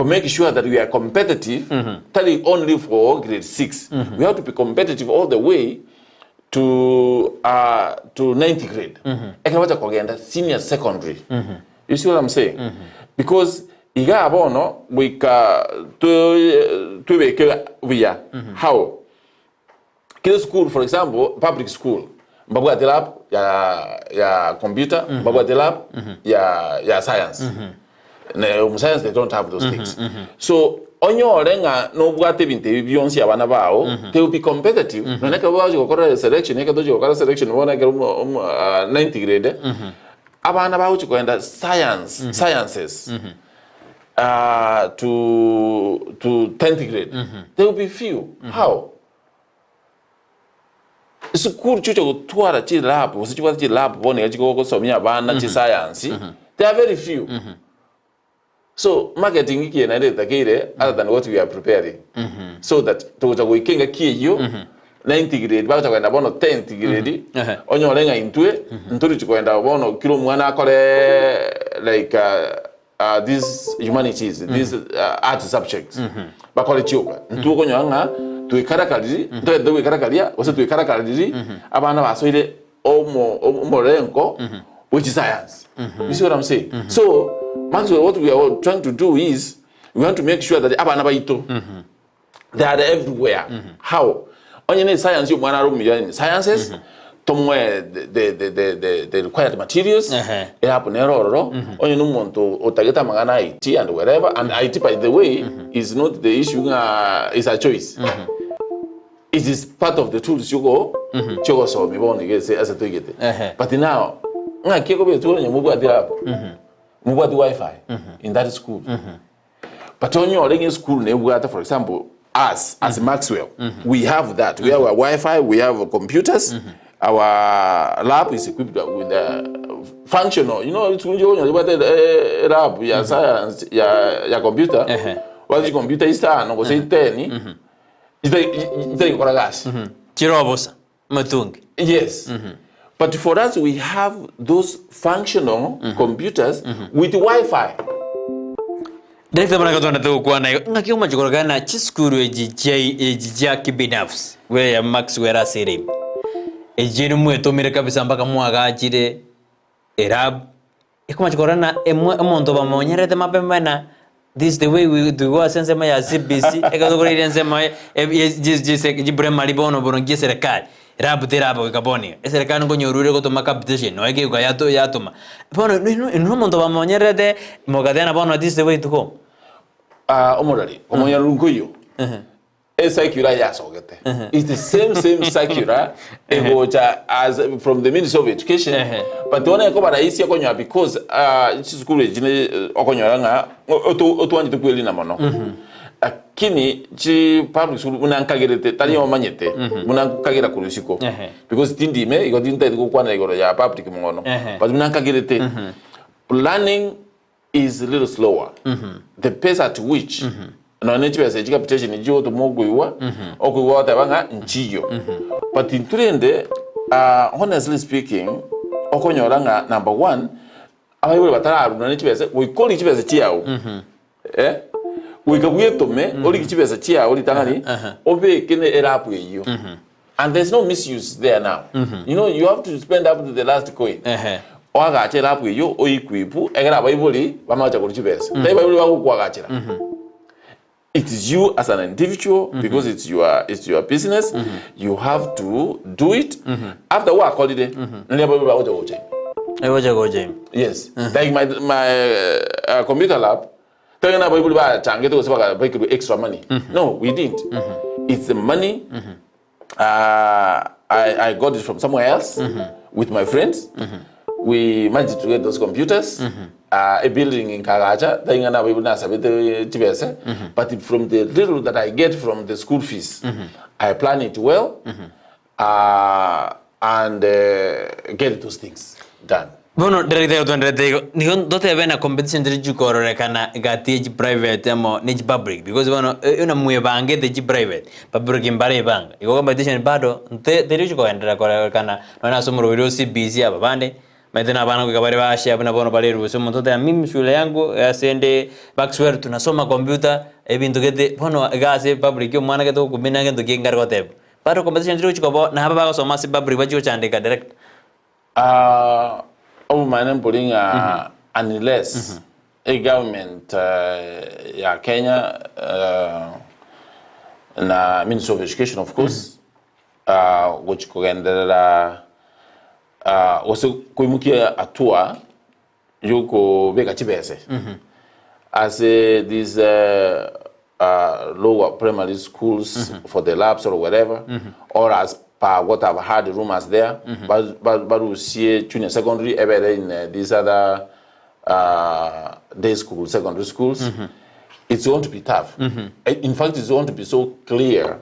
make sure that we are competitive, telling only for grade 6. We have to be competitive all the way to 90th grade. Senior secondary. You see what I'm saying? Because iga abono we how? Kids school, for example, public school. Babu at the lab, ya computer, babu at the lab, ya science. Science, they don't have those things. So, on your renga, no buate binte, beyond Yabanabao, they will be competitive. No neka was selection, neka dojo selection, one 90 grade. Abanabao to go into sciences to 10th grade. There will be few. How? School chucho tuara chi lab, was chi lab bone go somia bana chi science. There are very few. So marketing ki na data kire other than what we are preparing. So that to we kinga ki you 90 grade ba kwenda bono 10th grade onyo lenga intue nturi kwenda bono kilo mwana kole like these humanities, these art subjects. Bakole chioka. Ntuko nyanga tuikarakaliri, tuikarakalira, wase tuikarakaliri, abana basoire omorenko, which is science. You see what I'm saying? So, Maxwell, what we are trying to do is we want to make sure that abana baito they are everywhere. How? Only science you want sciences. Somewhere the required materials, it happen error. Only no one to otageta magana IT and wherever. And IT, by the way, is not the issue. Is a choice. It is part of the tools you go. Chogo so me born again say as a get. But now, I can't go to you. Move the Wi-Fi in that school. But when you're in school, for example, us as Maxwell, we have that. We have a Wi-Fi. We have computers. Our lab is equipped with functional. You know, it's when you lab, your science, your computer. What the computer is done, no go say 10. It's very gas. Chirobos, matung. Yes. But for us, we have those functional computers with Wi-Fi. Director bana katona tu kwa na ngakio majorogana chiskuru ejijia kibinafsi we ya Maxwell asiri. Ejiri mweto mire kabisa mpaka mwagachire erab ikuma chikorana emonto bamonyerete mapembana. This is the way we do go sense ma ya CBC ekazokore rense ma jibre malibono borongie serikali rabu terabo kaboni serikali ngo nyorure ko toma capitation no ege ukayato yatoma bono no monto bamonyerete mogadena bono this is the way to go. Omorari omonyarunguyo circular yasogete. It's the same circular as from the Ministry of Education. But one ko baraisi yakonyo because school ejine okonyora nga otuanje tukweli na mono. Akini chi public school unankagirete tali omanyete munankagira kurusiko because tindime igodinta ko kwana igoro ya public mongono but unankagirete planning is a little slower. The pace at which no nature as education is to moguiwa okuiwa tabanga nchiyo. But in trende honestly speaking okonyoranga number 1 abayiwe batara no nature as we call it as chiao. We gabuyetome oli kichibeza chiao litangani obe kene erapu yeyo. And there's no misuse there now. You know, you have to spend up to the last coin. Oagachira apu yeyo oikwipu egera abayiboli bamacha kuchibeza. Tayibayiboli bakukwagachira. It is you as an individual because it's your business. You have to do it. After work holiday, yes. Like my computer lab, extra money. No, we didn't. It's the money. I got it from somewhere else with my friends. We managed to get those computers. A building in Karacha, but from the little that I get from the school fees, I plan it well and get those things done. Bueno, director nigon dote bena competition diriju korore kana gati private amo ni public because bueno una muye bange de private public imbare banga iko competition bado diriju ko endera korore kana wana somoro video CBC abande Medena bana kukabari bashi abana bono baleru so mtoto ya mimi shule yangu asende Maxwell tunasoma computer ebintu gete bono gase public yo mwana geto kumina ngendo kingar kote bado competition ndio chikobo na haba bago soma si public bacho chandika direct my name putting unless a government ya Kenya na Ministry of Education of course which kugendera also kuimukia atua yuko beka chibese as these lower primary schools for the labs or whatever or as per what I've heard the rumors there but we see junior secondary ever in these other day schools secondary schools it's going to be tough in fact it's going to be so clear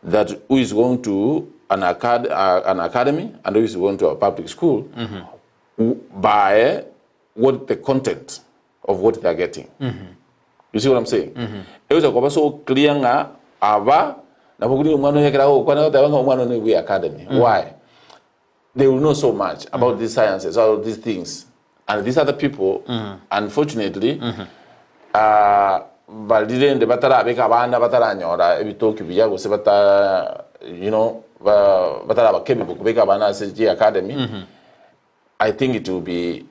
that who is going to an academy and who is going to a public school by what the content of what they are getting. You see what I'm saying? It was so clear nga aba na buguri umano yekera kwa na tabanga umano ne we academy. Why? They will know so much about these sciences, all these things And these other people, unfortunately, baldirende batara beka abana batara nyora ebitoki biyago se bata you know batara bakebe kubeka abana SG Academy. I think it will be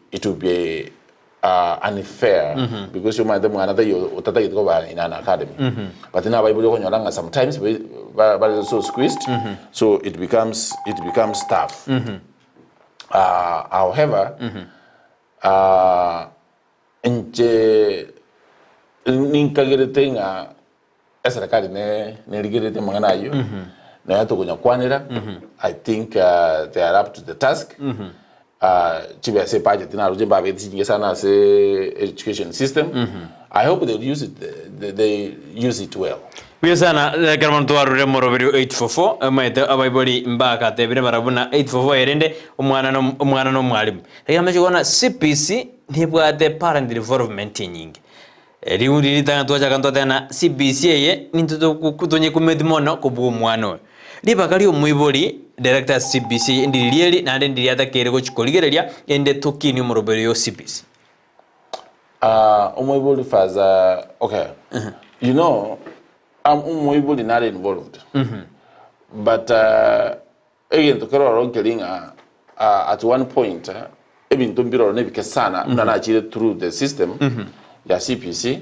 unfair because you might them another you utata it go in an academy. But now Bible konyora sometimes but it's so squeezed, so it becomes tough. However, nje ninkagirete nga serikali ne rigirete mangana yo na yato kunya kwanira. I think they are up to the task. Chibe se budget na roje ba beti sana se education system. I hope they use it well. Biasana garman to arure moroberio 844 maite abaibori mbaka tebire marabuna 844 erende umwana no mwalimu. Yameje gona CPC ntibwa the parent involvement nyingi. Riundi litanga twacha kanto tena CPC ye nintuto kutonye kumedimono kubu umwana. Liba kali omwibori director CPC ndirieli na ndiri atakere ko chikoligereria ende tokini moroberio CPC. Omwibori faza okay. You know Umwibuli not involved. But again to Karo Ronkelinga at one point even to be Nebikasana Nana through the system, ya CPC.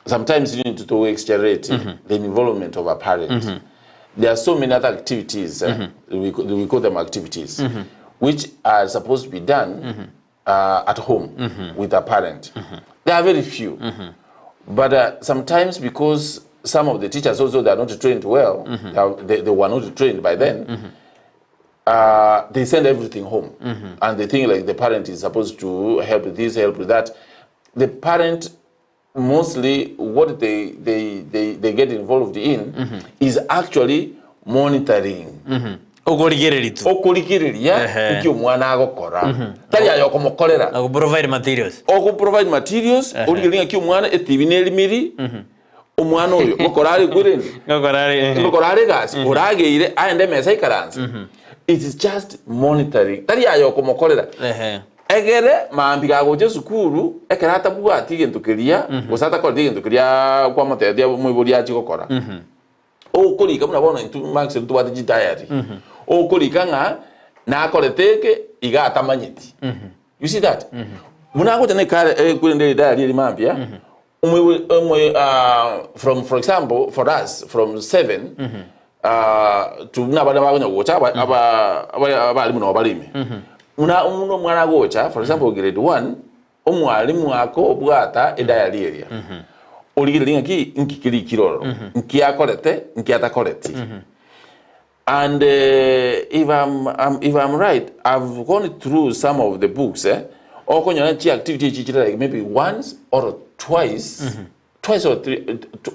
Sometimes you need to accelerate the involvement of a parent. There are so many other activities, we call them activities, which are supposed to be done at home with a parent. There are very few. But sometimes because some of the teachers also they are not trained well. They were not trained by then. They send everything home, and they think like the parent is supposed to help with this, help with that. The parent mostly what they get involved in is actually monitoring. Okoligereria ukyo mwana agokora tali ayoko mokolera Provide materials. Provide materials oligeringa kyo mwana etibineli miri umwana oyo gokorari gureni gokorari gas urageire aende mesa ikaranze. It is just monitoring tari ayoko mokolera egere maambiga goje sukuru ekerata bwati gentukiria gusata ko gentukiria kwa matedia mwiburi achi gokora okolika munabona into Maxwell tubati diary okolika nga na akoreteke iga atamanyiti. You see that munago tene kare kurende diary mambia from for example for us from 7 to nabana bagonya gocha abalimu no balimi uno mwana gocha for example grade 1 omwalimu ako bwata diary area oligiringa ki nkikiri kiroro nki akorete nki atakoreti. And if I'm right, I've gone through some of the books or activity like maybe once or twice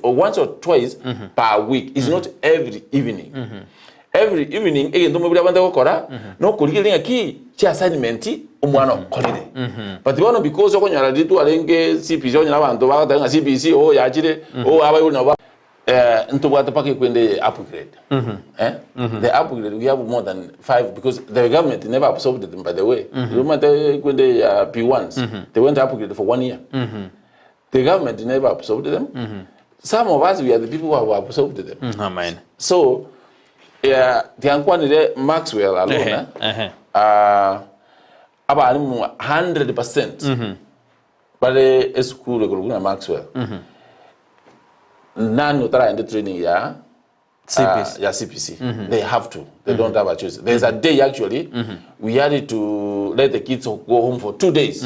once or twice per week. It's not every evening. Every evening again don't maybe abanda gukora no kurigiringa ki chi assignment umwana kolide. But one because okonyara ditu alenge CPC onyara abantu bagatanga CPC yachire abayo na ntubwata pake kwende upgrade. The upgrade we have more than 5 because the government never absorbed them by the way. You matter kwende P1s. They went to upgrade for 1 year. The government never absorbed them. Some of us we are the people who have absorbed them. Amen. So the Anquanide Maxwell alone about 100% but a school Maxwell. None of that in the training CPC. They have to. They don't have a choice. There's a day actually we had to let the kids go home for 2 days.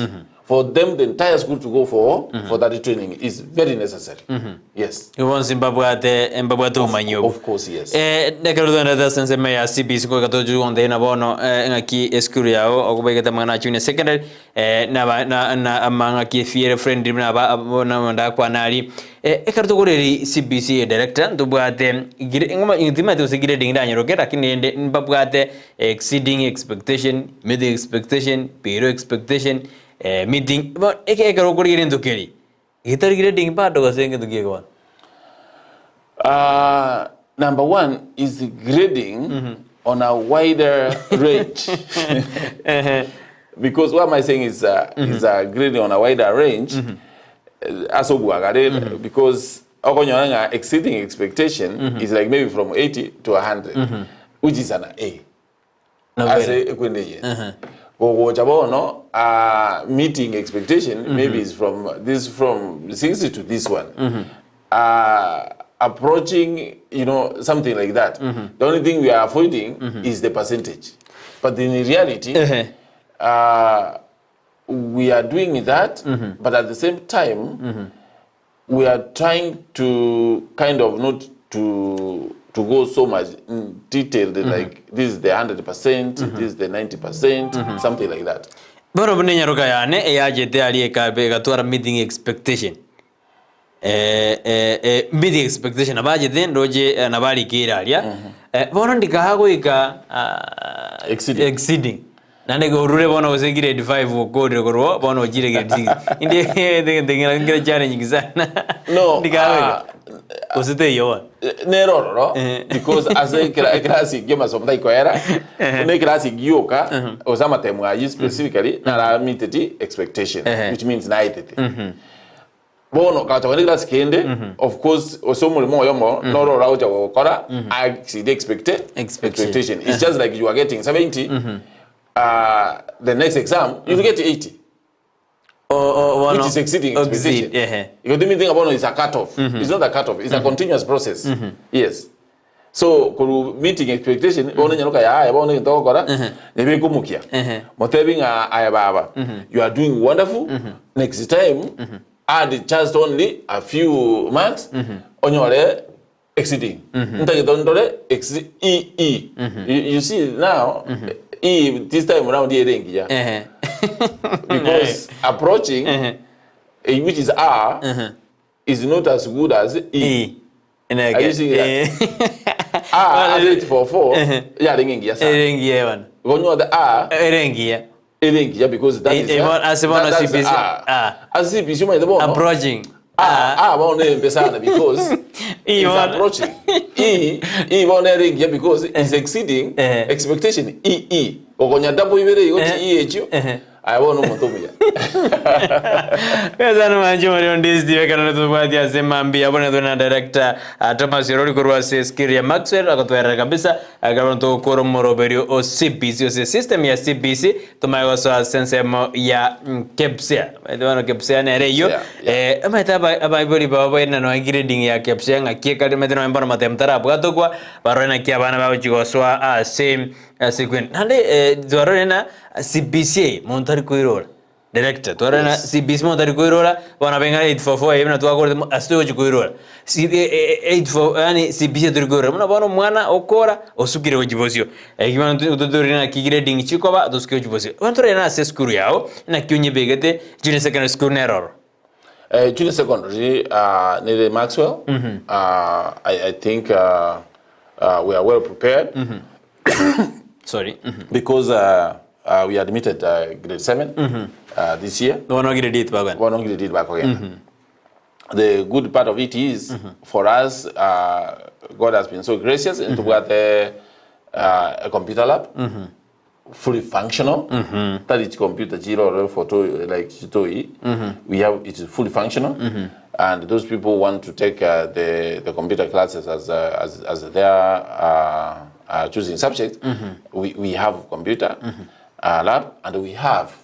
For them, the entire school to go for that training is very necessary. Yes. You want Zimbabwe manyo. Of course, yes. Nekarudo na sense me ya CPC ko katoju onde na bono ngaki escure yao okubegeta mwana junior secondary na amanga ki fiere friend na ba bona nda kwa nali ekarudo goreri CPC director ndubwate ngoma intima to sigire dinga nyarokera kinende mbabwate exceeding expectation, mid expectation, below expectation. Meeting but ekaro kurigire ndukeri gitar grading part of saying ndukie kwa number 1 is grading on a wider range. because what am I saying is grading on a wider range. Because exceeding expectation is like maybe from 80 to 100, which is an A. As a meeting expectation maybe is from 60 to this one. Approaching, something like that. The only thing we are avoiding is the percentage. But in reality, we are doing that, but at the same time, we are trying to kind of not to go so much in detail that like this is the 100%, this is the 90%, something like that. Bono bune nyaruka yane yajete ali gatwara meeting expectation. Meeting expectation abajete ndoje nabali kira alia. Bono ndikahago ika exceeding. Nane go rure bono ose grade 5 okode korwo bono jire grade 6. Inde ngira challenge sana. No. Ndikahago osite yo. Neroro, because as a classic game something koera, ne classic yoka osama temwa specifically na meet expectation, which means 90. Bono kata wani class kende, of course osomo limo yomo no rauja wakora exceed expectation. It's just like you are getting 70. The next exam you will get 80. Which is exceeding expectation. You don't think about it, it's a cutoff. It's not a cutoff, it's a continuous process. Yes. So, meeting expectation, you are doing wonderful. Next time, add just only a few marks on your exceeding. You see now, this time around here, because approaching, which is R, is not as good as E. Are you seeing that? R, as it for 4, yeah, ringia. When you are the R, ringia, because that is that's approaching. Because it's approaching. Because it's exceeding expectation. Okonya double I won't know Motomia. Kazana manjumari on this day kana tubadia sema mbia bwana tuna director Thomas Orori kurwa skiria Maxwell akatwera kabisa agaronto koromoro berio o CPC o system ya CPC tumayo so sensemo ya K.C.P.E bwana K.C.P.E na reyo amataba ababori baba ina no grading ya K.C.P.E ngakieka meteno mbona matemtara bwatokwa barona kia bana babo chigoswa same sequence nande zorona CPC montari kuirora director twarana CPC montari kuirora bana benga 844 ebina twakorde astuyo kuirora 84 yani CPC turikuirora muna bana mwana okora osukire ojibosio ekimana tudorina kigrading chikoba doskyo ojibosio banture na se school yao na kyonye begete junior secondary school neroro junior secondary near Maxwell. I think we are well prepared. Sorry. Because we admitted grade 7 this year. One grade 8 back again. One grade 8 back again. The good part of it is, for us, God has been so gracious and to get a computer lab, fully functional. That is computer zero photo like Chitoi. We have it is fully functional, and those people want to take the computer classes as their choosing subject. We have computer lab, and we have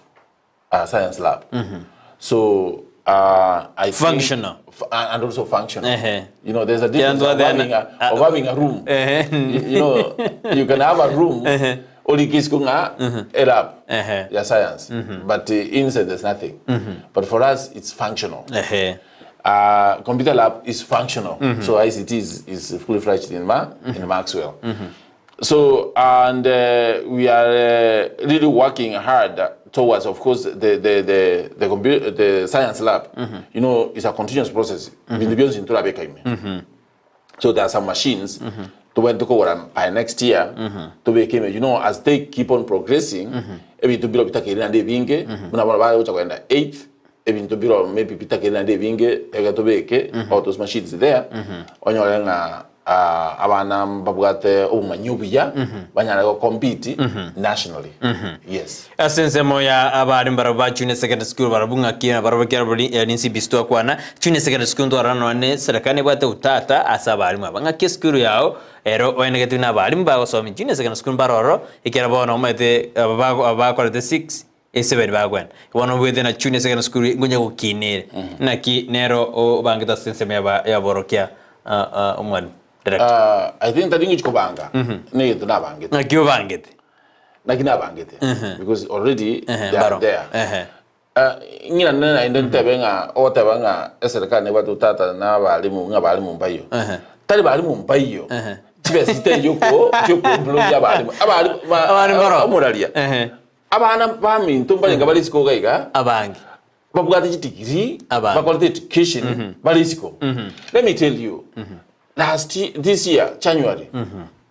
a science lab. So I functional and also functional. You know, there's a difference of having a room. You know, you can have a room. Only kids go a lab, yeah, science, but inside there's nothing. But for us, it's functional. Computer lab is functional, so ICT is fully fledged in Maxwell. So and we are really working hard towards, of course, the science lab. You know, it's a continuous process. So there are some machines. To when to go by next year to become, you know, as they keep on progressing, every to build Pitakin and de Vinge, when 8th, even to build maybe Pitakin and de Vinge, to beke, all those machines there, on your abana babwate umanyubiya banyara go compete nationally. Yes. Asense moya abari mbaraba junior secondary school barabunga kina barabakira buri NC bisto kwana junior secondary school ndo arano ne serakane bwate utata asabari mwabanga kiskuru yao ero oenegatu na bari mbago so junior secondary school baroro ikera bona omete abakora the 6 7 bagwan one with na junior secondary school ngunya gukinire naki nero obangita sense moya ya borokia umwan I think that ingi chikobanga ne tunabangete na kiobangete bangete because already they are there. Ngina nena indente benga otebanga eserikane batu tata na balimu ngabalimu mbayo. Tali balimu mbayo. Tibe site yoko blow ya balimu. Abalimu moralia. Abana bami ntumba ngabalisiko gaiga abangi. Babugati chitigiri bakwalite education balisiko. Let me tell you. This year January.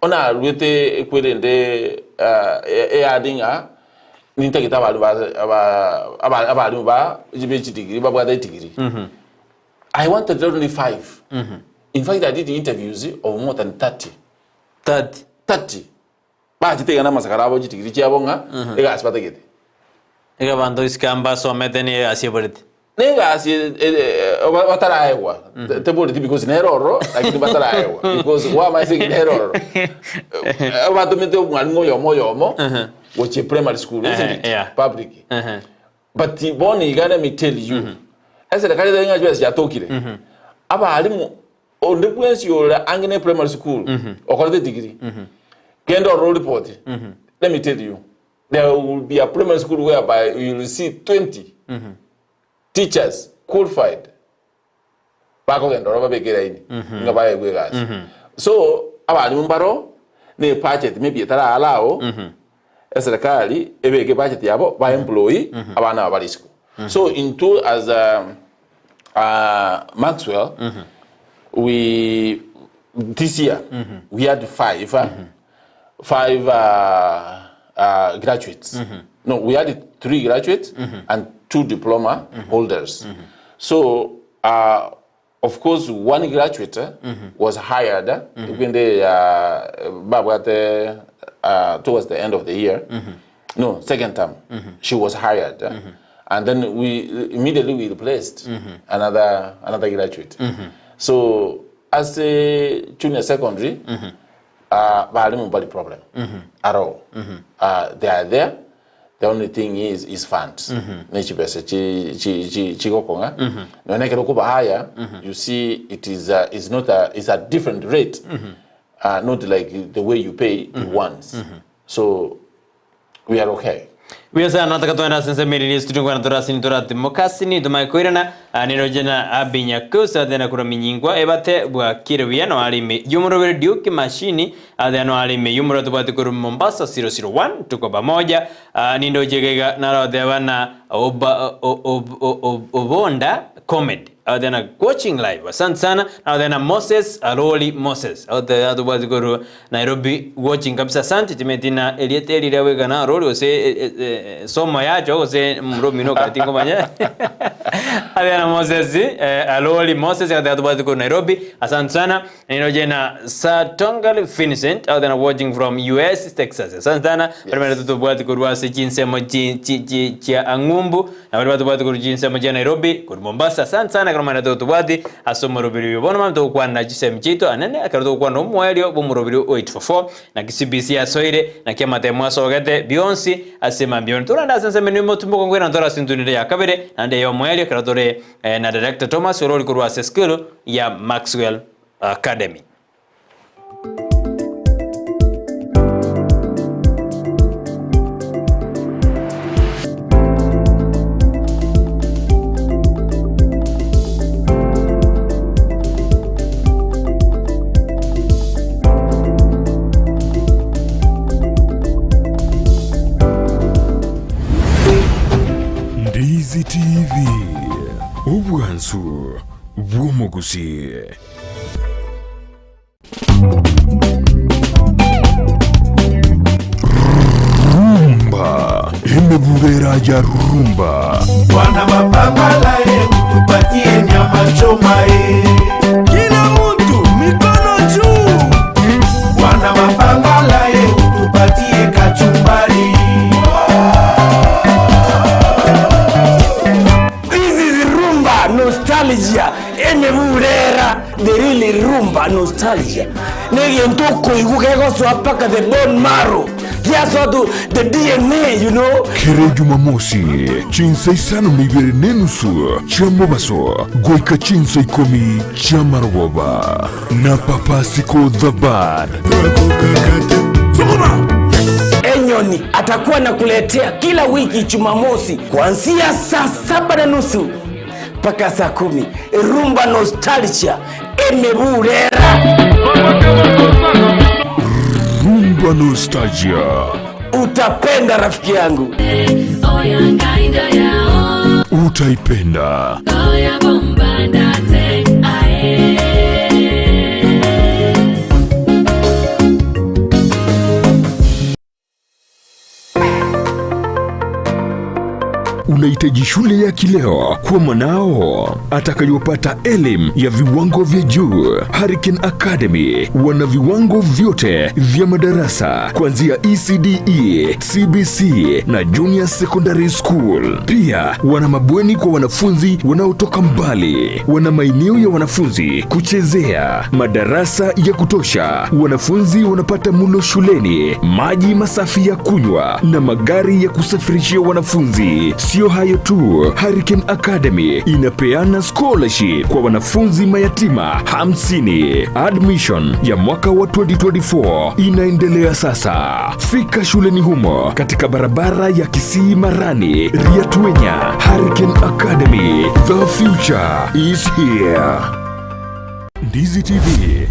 Ona rwete kwelende adinga nintagita abali ba jibechi degree babwada degree. I wanted only 5. In fact, I did interviews of more than 30. 30. Ba jitega na masakara abo degree chabonga ega asipata gete. Ega bando iskamba so metene asiaborite. Nega asi wataraewa tebole because neroro lakini bataraewa because why am I saying neroro watu mete umwalimu yomo which is primary school isn't it public but boni gonna me tell you ese la kalida nga jwa tokire abalimu onde kwensi yola angene primary school okolde degree kendo roll report let me tell you there will be a primary school whereby you will see 20 teachers qualified bako gendo roba bekera ini ngabaye gwegazi so abali mbaro ne budget maybe etara alao eserikali ebeke budget yabo ba employee abana abalisiko so into as Maxwell we this year we had 5 graduates. No, we had 3 graduates and 2 diploma holders. So, of course, 1 graduate was hired when they towards the end of the year. No, second term, she was hired, and then we immediately replaced another graduate. So, as a junior secondary. Bali problem at all. They are there. The only thing is funds. You see, it's a different rate, not like the way you pay once. So we are okay. We are not going to send a student when the Mocasini, the Macoirana, and Nirojana Abinya Cosa, then a Kuramingua, Ebate, Kiriano Alime, Yumro Duke Machini, and then Alime, Yumro to Batukuru Mombasa 001, to Kobamoja, Nindo Jega, Nara Devana, Obonda, Comet. Then a coaching live, Sansana, then a Moses, Orori Moses. Out the other was go to Nairobi watching Kapsa Santi, Metina, Eliet Eligana, Rolo say, so my joke say, Romino, I think of my then Moses, Orori Moses, the other was go to Nairobi, Sansana, and Jena Satongal Vincent, out then watching from US, Texas, Santana, permitted to what could was a Jinsemo Chia Angumbu, now what to go to Jinsemo Nairobi, good Mombasa, Sansana. Romana to Wadi, Asomorobiri, Bonam to one Najisem Chito, and then I can do one more, Bumorobiri 844, Nakisi Soide, Nakemate Masogate, Beyonce, Asema Biontura, and some minimum to Mogo and Doras into the Yakabere, and the Yomoelia Cratore, and Dir.Thomas, Orori Kurwas School, Ya Maxwell Academy. Ndizi TV Ubwansu Bw'Gusii. Rumba imebubera ya rumba. Wana mapambala tupatie nyama choma. Kila mtu mikono juu. Kuna mapangala utupatie kachumbari. This is rumba nostalgia. Emebulera the really rumba nostalgia. Negi ntoko igukego swapaka the bone marrow. Yes, what do the DNA, you know? Kere Jumamosi, chinsai sano mibere nenusu, chamobaso, goika chinsai komi, chamaroba, na papasiko the bad. Enyoni atakuwa nakuletea kila wiki Jumamosi kuanzia saa 7:30 mpaka saa 10. Rumba nostalgia emebulera. Rumba nostalgia. Utapenda rafiki yangu. Utaipenda. Unahitaji shule ya kileo kwa mwanao atakayopata elimu ya viwango vya juu. Hurricane Academy wana viwango vyote vya madarasa kuanzia ECDE, CBC na Junior Secondary School. Pia wana mabweni kwa wanafunzi wanaotoka mbali. Wana maeneo ya wanafunzi kuchezea, madarasa ya kutosha. Wanafunzi wanapata mlo shuleni, maji masafi ya kunywa na magari ya kusafirishia wanafunzi. Sio hayo tu, Hurricane Academy inapeana scholarship kwa wanafunzi mayatima 50. Admission ya mwaka wa 2024 inaendelea sasa. Fika shuleni humo katika barabara ya Kisii Marani, Riatwenya. Hurricane Academy, the future is here. Ndizi TV,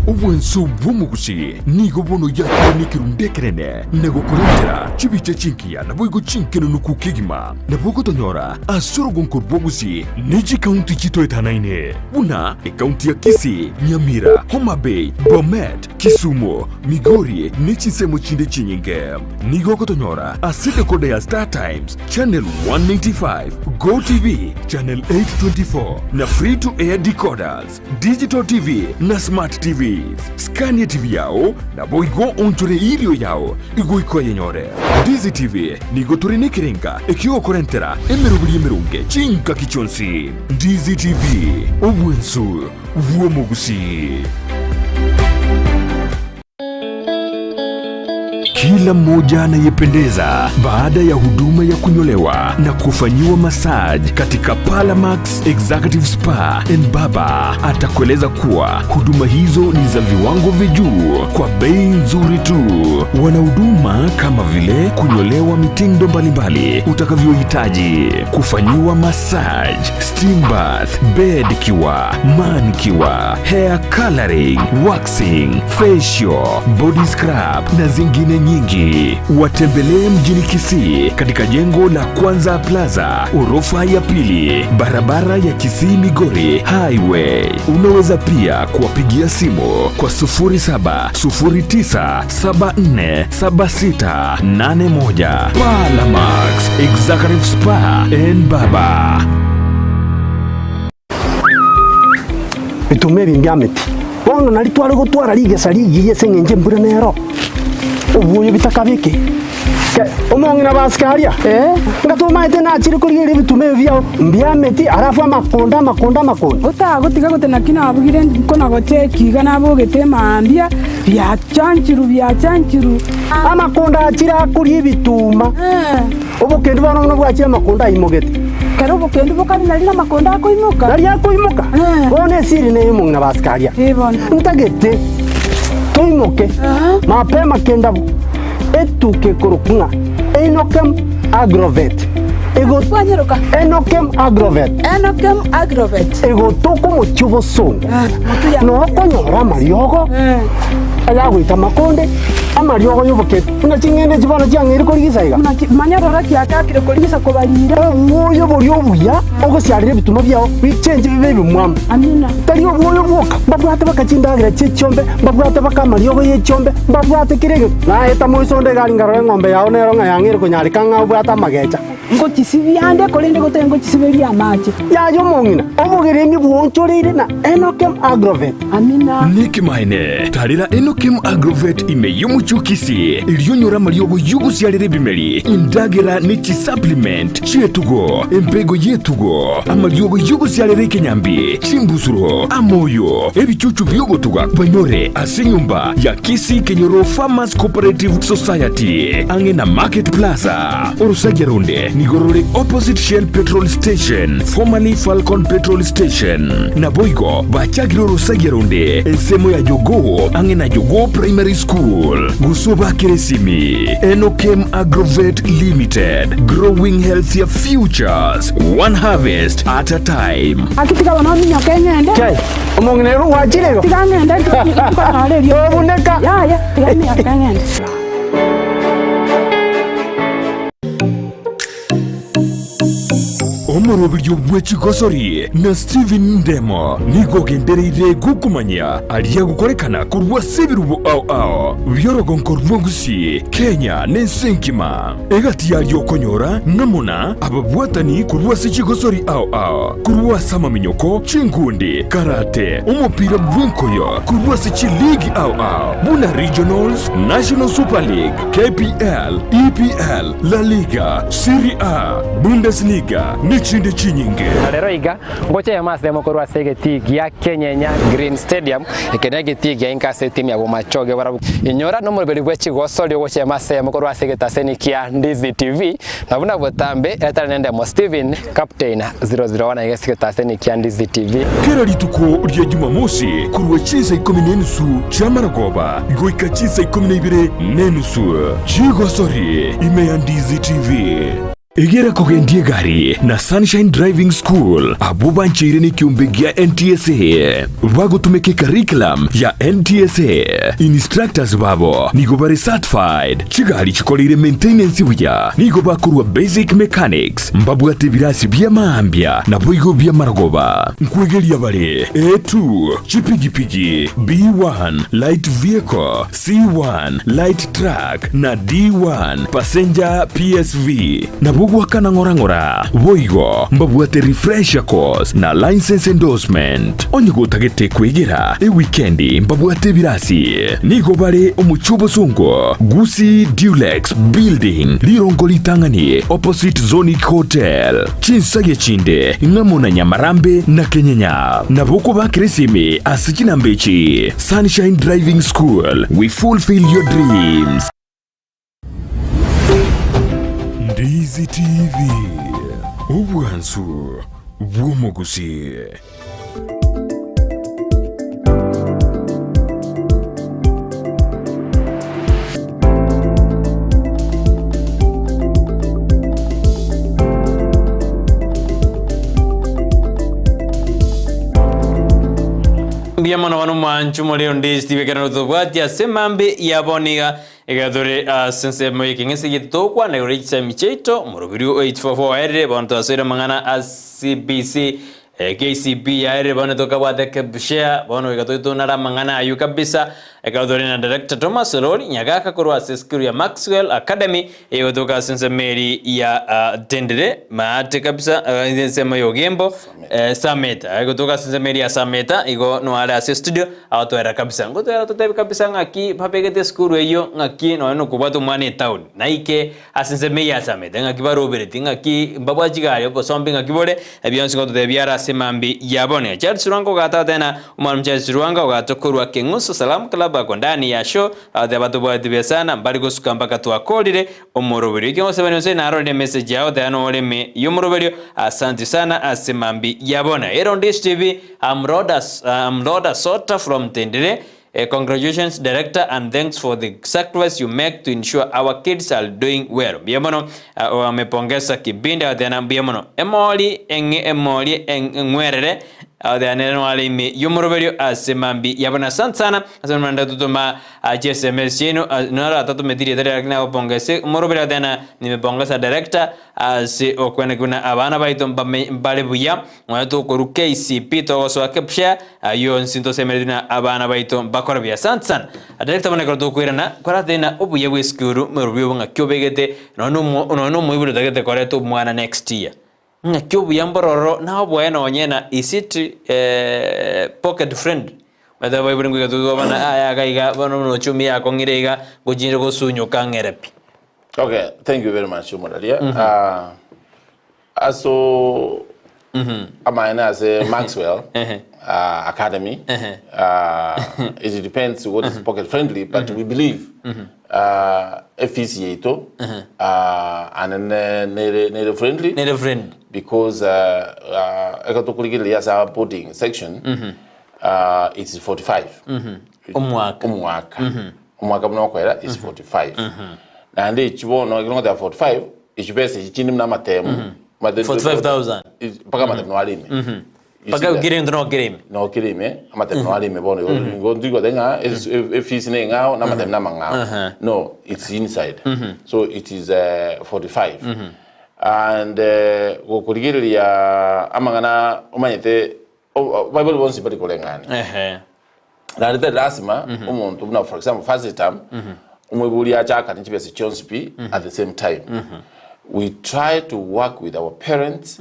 uwenso bumugusi, nigo bono ya nikirundekerene, nego kurentera, chibiche chinkia, na boigo chinkeno nukukigima, na bogo tonyora, asuro gonkor bogusi, Neji County chito etanaine, una, County ya Kisii, Nyamira, Homa Bay, Bomet, Kisumu, Migori, Nechisemo chinde chinyinge, nigo kotonyora, aside kode ya Star Times, Channel 195, Go TV, Channel 824, na free to air decoders, Digital TV, na Smart TVs. Scania TV yao na boigo onchore irio yao igo yenyore. Ndizi TV nigo turine kirenga ekio korentera emerubiri emerunge chinka kichonsi. Ndizi TV obwensu uomugusi. Kila mmoja anayependeza baada ya huduma ya kunyolewa na kufanyiwa massage katika Palamax Executive Spa and Baba atakueleza kuwa huduma hizo ni za viwango vya juu kwa bei nzuri tu. Wana huduma kama vile kunyolewa mitindo mbalimbali utakavyohitaji, kufanyiwa massage, steam bath, bed kiwa, man kiwa, hair coloring, waxing, facial, body scrub na zingine nyingi. Watembelee mjini Kisii katika jengo la Kwanza Plaza, orofa ya pili, barabara ya Kisii Migori Highway. Unaweza pia kuwapigia simu kwa 0709747681. Palamax Executive Spa and Baba. Bitume bingameti bono nalitwara gutwara ligesa ligiye sengenje mbura nero ubuye bitakabike omongina basikaria ngatuma ite na chiri kuri iri bitume byao mbyameti arafu amakonda utagutiga gutena kina abugire kona gote kiga nabo getema ambia bya chanchiru amakonda achira kuri bituma obukendi bono no bwachira amakonda imogete kero bukendi bokani nari na makonda akoimuka bone siri ne omongina basikaria ntagete toimoke mapema kenda etuke kurukunga enokem agrovet ego twanyeruka enokem agrovet ego toko mochubo songa no konyora mariogo ala gwita makonde amariogo yoboke una chingene chibana changiri korigisa manyarora kiakakire korigisa kobarira moyo borio buya ogosiarire bituma byao bichenje bibe bimwam amina tari oboyo boka babwate bakachindagira chechombe babwate bakamariogo yechombe babwate kirege na eta moisonde gari ngaro ng'ombe yao nero ng'ayangire kunyarika ng'abwata magecha ngochisibiande kolende gote ngochisiberia mache yayo mongina obogeremi bwonchoreire na Enokem Agrovet. Amina Niki maine tarira Enokem Agrovet ime yomuchukisi ilionyora mariogo yugo sialere bimeri indagera nichi supplement chietugo empego yetugo amariogo yugo sialere kenyambi chimbusuro amoyo ebichuchu byogo tuga banyore asinyumba ya Kisii Kenyoro Farmers Cooperative Society angena Market Plaza Orusageronde nigorore opposite Shell Petrol Station formerly Falcon Petrol Station na Boigo bachagiro Orusageronde ensemo ya Jogo angena Jogo Primary School Gusuba Kiresimi Enokem Agrovet Limited growing healthier futures one harvest at a time. akitika wanaminya kenyende Chai omongina ro wachirego tigangende tukanalerio obuneka ya tigaminya kenyende omorobiryo bw'ekigosori na Steven Ndemo nigogendereire gukumanya aliya gukorekana kurwa sebirubo ao byorogonko rwa Gusii Kenya n'ensenkima egati yalyo konyora namuna ababwatani kurwa sekigosori ao kurwa samaminyoko chingundi karate umupira bw'enkoyo kurwa sekiligi ao buna regionals National Super League KPL EPL La Liga Serie A Bundesliga chinde chinyinge rero iga ngoche mase mokorwa segeti ya Kenya Green Stadium ekenege tigi ya inkase timu ya Bomachoge barabu inyora no muri bwechi gosoli ngoche mase mokorwa segeta seni kia Ndizi TV na buna botambe etana nende mo Steven captain 001 igesigeta seni kia Ndizi TV kera lituko rya Jumamosi kurwa chiza 10 chamaragoba goika chiza 12 chigosori ime ya Ndizi TV egera kogendie gari na Sunshine Driving School abuba nchire ni kiumbegia NTSA vagutumeke curriculum ya NTSA instructors babo nigo bari certified chigari chikolire maintenance buya nigo bakurwa basic mechanics mbabwate birasi bya maambia na boigo bya maragoba nkwegeria bari A2 chipigipigi B1 light vehicle C1 light truck na D1 passenger PSV na bugwakana ngora boigo mbabwate refresher course na license endorsement onyigo tagete kwegera weekendi mbabwate birasi nigo bare omuchubo sungo Gusii Dulux building lirongo litangani opposite Zonic Hotel chinsage chinde ngamona Nyamarambe na Kenyenya na boko bakresime asikinambechi Sunshine Driving School we fulfill your dreams. Ndizi TV ubwansu bw'omugusi Biamano wanu manchu moleo Ndizi TV kana utobwati asemambe yaboniga egadore sense moye kingese yitokwa na uricha micheto morobiru 844 ere bonto asira mangana CBC K.C.P.E aere bono toka bwate kebshare bono egatoito nara mangana ayu kabisa egadore na Dir.Thomas Orori Nyagaka kurwa seskuru ya Maxwell Academy egotoka sense meri ya tendere maate kabisa sense moyo gembo Sameta egotoka sense meri ya Sameta igo no ala studio autoera kabisa ngoto era totebi kabisa ngaki papegete skuru eyo ngaki no kubatu mane town naike asense meri ya Sameta ngaki barobere ngaki mbabwa jigari opo sombi ngaki bole ebionsi ngoto debiara semambi yabone Charles Ruango gata tena umar Charles Ruango gatokurwa kenguso salam club ako ndani ya show ade batu bwa sana mbali gosuka mpaka twakolire omorobero ikyo sebane nse na rode message yao de ano oleme yomorobero asante sana asemambi yabona Eron Dish TV I'm Roda Sota from Tendere. Congratulations director and thanks for the sacrifice you make to ensure our kids are doing well. Biamono wamepongeza kibinda tena biamono emoli ngwerere adane walimi yumoroberio asemambi yabona sana asemanda tutuma GSMS yenu nara tatumetiri tare akina bongese moroberio adana nimebongesa director ase okwene kuna abana baito mbale buya mwato koru K.C.P.E to so akepsha ayo nsinto semerina abana baito bakora bya sana director bone ko kwirana kwaratena obuye bweskuru morobio nga kyobegete no muiburu dagete koreto mwana next year nga kyobuya mbororo na bwena onyena isit pocket friend bada baiburu ngo gatu bana aya gaiga bano no chumi yako ngirega gojinje go sunyo kangerepi. Okay, thank you very much, Umodalia. Also, Amina as a Maxwell Academy. It depends what is pocket friendly, but we believe efficiato and native friendly. Because as a boarding section, it is 45. Umwaka is 45. And each one, no, 45. Each best is chinnim na matem. 45,000. Paga matem no alime. Paga girim no girim. No girim matem no alime bono. Go digo denga is fees nenga na matem na manga. No, it's inside. So it is 45. And go kurigiri ya amangana umanyete Bible wants to be kolengani. Na the lasima umuntu na for example first time umebuli achaka nchibese Kisii at the same time. We try to work with our parents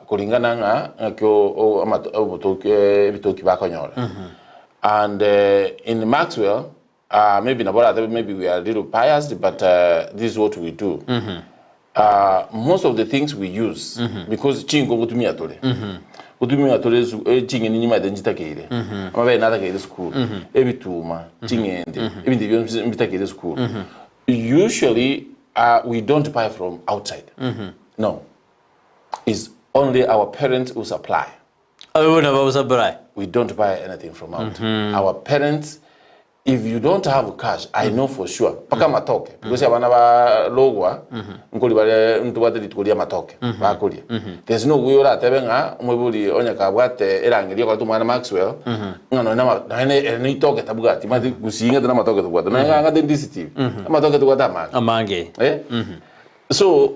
kulingana nga kyo bitoki bakonyora. And in Maxwell maybe we are a little biased, but this is what we do. Most of the things we use because chingo gutumia tole. Gutumia tole chinge ni nyima denjita keire. Amabe nata keire school. Ebituma chingende. Ebindi byo mbita keire school. Usually we don't buy from outside. No. It's only our parents who supply. We don't buy anything from out. Our parents, if you don't have cash, I know for sure. Paka matoke. Because abana ba logwa, nkoli bale ntubate litukolia matoke. Bakolia. There's no way ora tebenga umebuli onyaka bwate erangiri kwa tumana Maxwell. Ngano na ni toke tabugati. Mati Gusii ngata matoke tubwata. Na nga density. Matoke tubwata ma. Amange. So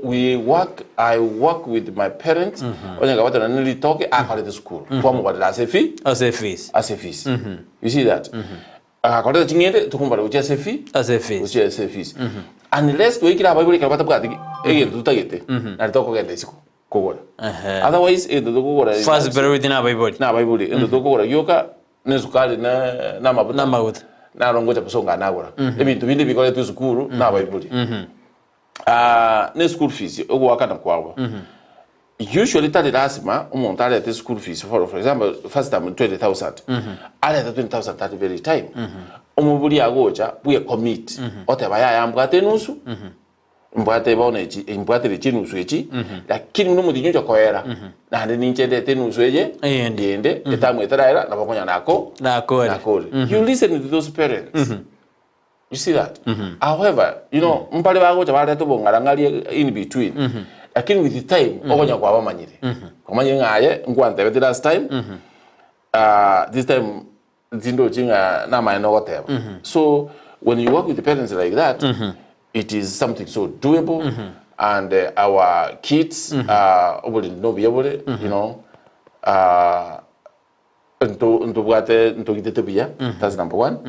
I work with my parents. Onyaka bwate na nili toke akale the school. Kwa mwa as a fee. As a fees. You see that? Akora chingende tukumbara uchi as a fees. Unless we kira Bible kabata bwati again tutagete. Na toko gende siko kogora. Otherwise endo kogora. First priority na Bible. Na Bible endo kogora yoka nesukali na mabuta. Na rongocha kusonga nagora. Ebintu bindi bikole tu sukuru na Bible. Ne school fees ogwaka na kwawa. Usually tali lasima umuntu ale the school fees for example first time 20,000 ale 20,000 that very time umubuli agocha buye commit oteba yayambwa tenusu mbwate bonechi imbwate lichinusu echi lakini no mudinyo koera na ndi nchende tenusu eje yende etamu etaraira na bakonya nako you listen to those parents. You see that? However, you know mpale bagocha bale to bongarangali in between. Lakini with the time ogonya kwa bamanyire komanye ngaye ngwante the last time this time zindo chinga na maino goteba. So when you work with the parents like that, it is something so doable, and our kids obuli no be able, you know, into bwate into gitebia. That's number one.